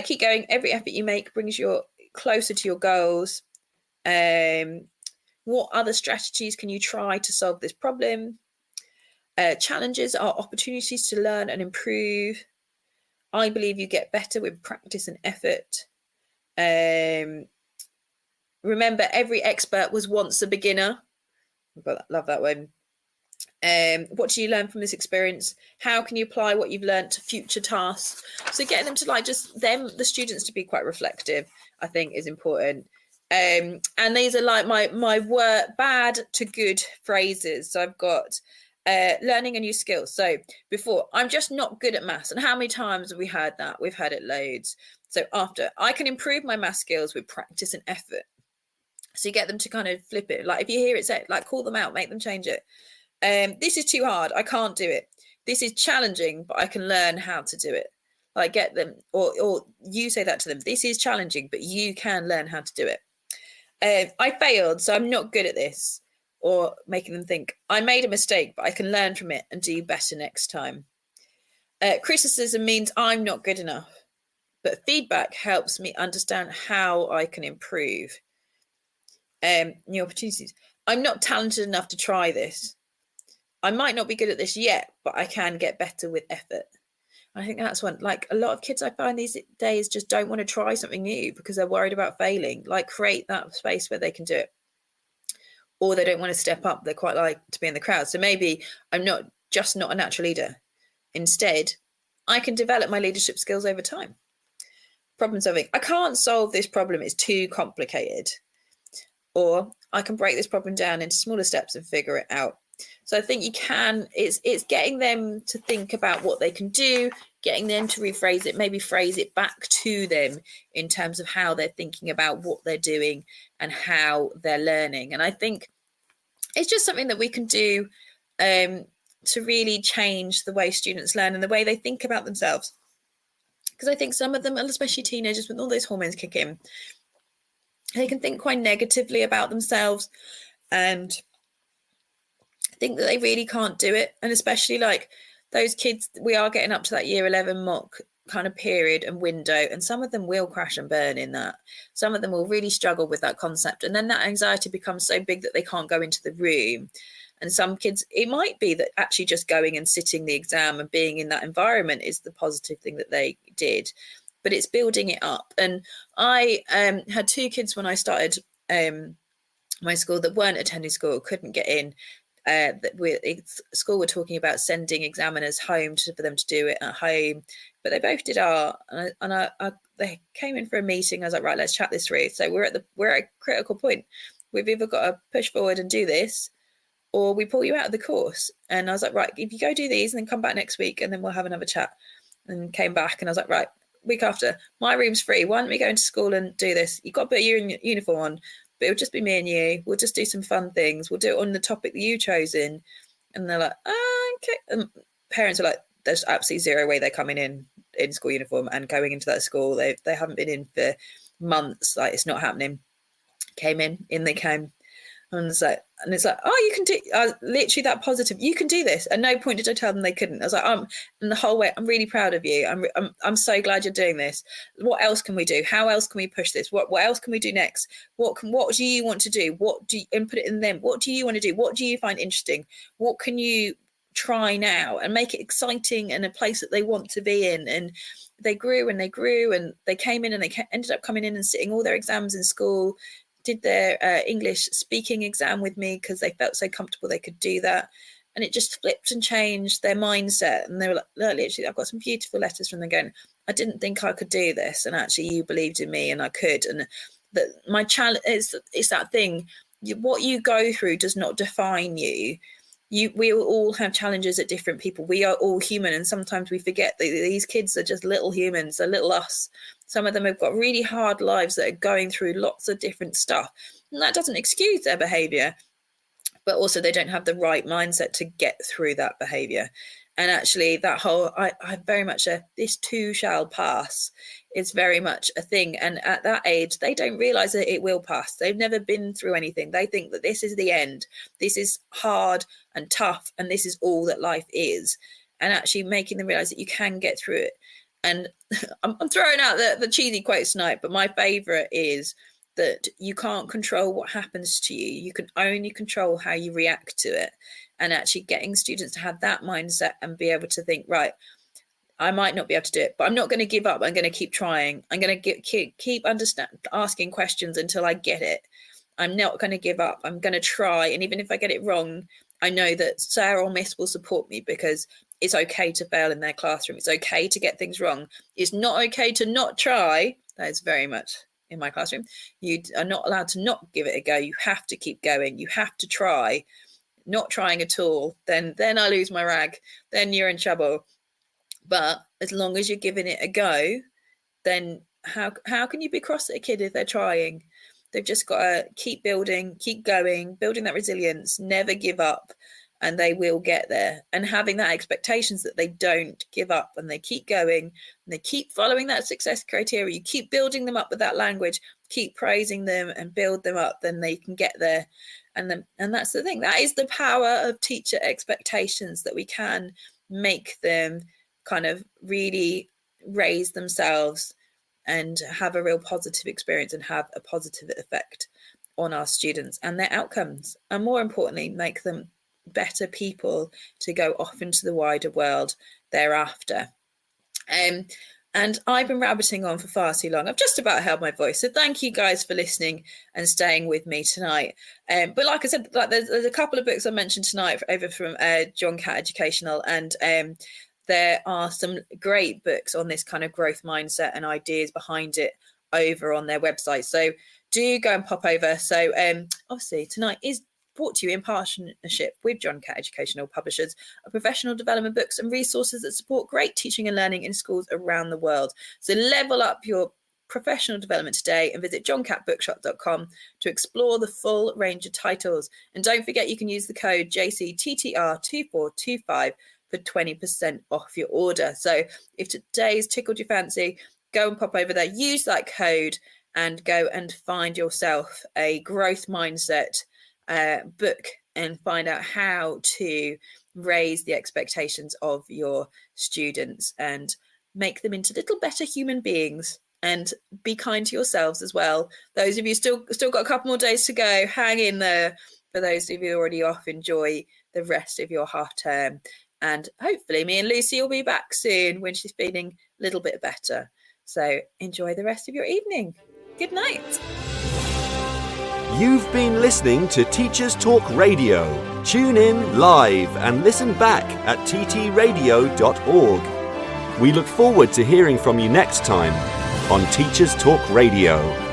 Keep going. Every effort you make brings you closer to your goals. What other strategies can you try to solve this problem? Challenges are opportunities to learn and improve. I believe you get better with practice and effort. Remember, every expert was once a beginner. Love that one. What do you learn from this experience? How can you apply what you've learned to future tasks? So getting them to the students to be quite reflective, I think, is important. And these are like my bad to good phrases. So I've got learning a new skill. So before, I'm just not good at maths. And how many times have we heard that? We've heard it loads. So after, I can improve my math skills with practice and effort. So you get them to kind of flip it. Like if you hear it say, like, call them out, make them change it. This is too hard. I can't do it. This is challenging, but I can learn how to do it. Like get them, or you say that to them. This is challenging, but you can learn how to do it. I failed, so I'm not good at this. Or making them think, I made a mistake, but I can learn from it and do better next time. Criticism means I'm not good enough, but feedback helps me understand how I can improve. New opportunities. I'm not talented enough to try this. I might not be good at this yet, but I can get better with effort. I think that's one, like a lot of kids I find these days just don't want to try something new because they're worried about failing. Like create that space where they can do it. Or they don't want to step up. They quite like to be in the crowd. So maybe I'm not a natural leader. Instead, I can develop my leadership skills over time. Problem solving. I can't solve this problem. It's too complicated. Or I can break this problem down into smaller steps and figure it out. So I think you can, it's getting them to think about what they can do, getting them to rephrase it, maybe phrase it back to them in terms of how they're thinking about what they're doing and how they're learning. And I think it's just something that we can do to really change the way students learn and the way they think about themselves. Because I think some of them, and especially teenagers with all those hormones kick in, they can think quite negatively about themselves and think that they really can't do it. And especially like those kids, we are getting up to that year 11 mock kind of period and window, and some of them will crash and burn in that. Some of them will really struggle with that concept, and then that anxiety becomes so big that they can't go into the room. And some kids, it might be that actually just going and sitting the exam and being in that environment is the positive thing that they did, but it's building it up. And I had two kids when I started my school that weren't attending school, couldn't get in. School were talking about sending examiners home for them to do it at home, but they both did art, and they came in for a meeting. I was like, right, let's chat this through. So we're at a critical point. We've either got to push forward and do this, or we pull you out of the course. And I was like, right, if you go do these and then come back next week and then we'll have another chat. And came back and I was like, right, week after, my room's free. Why don't we go into school and do this? You've got to put your uniform on, but it'll just be me and you. We'll just do some fun things. We'll do it on the topic that you've chosen. And they're like, okay. And parents are like, there's absolutely zero way they're coming in school uniform and going into that school. They haven't been in for months. Like, it's not happening. Came in they came. And it's like, oh, you can do, literally that positive, you can do this. At no point did I tell them they couldn't. I was like, and the whole way, I'm really proud of you. I'm so glad you're doing this. What else can we do? How else can we push this? What else can we do next? What do you want to do? And put it in them. What do you want to do? What do you find interesting? What can you try now and make it exciting and a place that they want to be in? And they grew and they came in and they ended up coming in and sitting all their exams in school, did their English speaking exam with me because they felt so comfortable they could do that. And it just flipped and changed their mindset. And they were like, literally, I've got some beautiful letters from them going, I didn't think I could do this. And actually you believed in me and I could. And that my challenge is that thing, what you go through does not define you. We all have challenges at different people. We are all human. And sometimes we forget that these kids are just little humans, they're little us. Some of them have got really hard lives that are going through lots of different stuff. And that doesn't excuse their behaviour, but also they don't have the right mindset to get through that behaviour. And actually that whole, I very much this too shall pass is very much a thing. And at that age, they don't realise that it will pass. They've never been through anything. They think that this is the end. This is hard and tough. And this is all that life is. And actually making them realise that you can get through it. And I'm throwing out the cheesy quotes tonight, but my favourite is that you can't control what happens to you. You can only control how you react to it. And actually getting students to have that mindset and be able to think, right, I might not be able to do it, but I'm not going to give up. I'm going to keep trying. I'm going to keep asking questions until I get it. I'm not going to give up. I'm going to try. And even if I get it wrong, I know that Sarah or Miss will support me because it's okay to fail in their classroom. It's okay to get things wrong. It's not okay to not try. That is very much in my classroom. You are not allowed to not give it a go. You have to keep going. You have to try. Not trying at all, then I lose my rag. Then you're in trouble. But as long as you're giving it a go, then how can you be cross at a kid if they're trying? They've just got to keep building, keep going, building that resilience, never give up, and they will get there. And having that expectations that they don't give up and they keep going and they keep following that success criteria. You keep building them up with that language, keep praising them and build them up, then they can get there. And that's the thing. That is the power of teacher expectations, that we can make them kind of really raise themselves and have a real positive experience and have a positive effect on our students and their outcomes. And more importantly, make them better people to go off into the wider world thereafter. And I've been rabbiting on for far too long. I've just about held my voice. So thank you guys for listening and staying with me tonight. But like I said, there's a couple of books I mentioned tonight over from John Catt Educational. And there are some great books on this kind of growth mindset and ideas behind it over on their website. So do go and pop over. So obviously tonight is brought to you in partnership with John Catt Educational Publishers, a professional development books and resources that support great teaching and learning in schools around the world. So level up your professional development today and visit johncattbookshop.com to explore the full range of titles. And don't forget, you can use the code JCTTR2425 for 20% off your order. So if today's tickled your fancy, go and pop over there, use that code and go and find yourself a growth mindset book and find out how to raise the expectations of your students and make them into little better human beings. And be kind to yourselves as well. Those of you still got a couple more days to go, hang in there. For those of you already off, enjoy the rest of your half term. And hopefully me and Lucy will be back soon when she's feeling a little bit better. So enjoy the rest of your evening. Good night. You've been listening to Teachers Talk Radio. Tune in live and listen back at ttradio.org. We look forward to hearing from you next time on Teachers Talk Radio.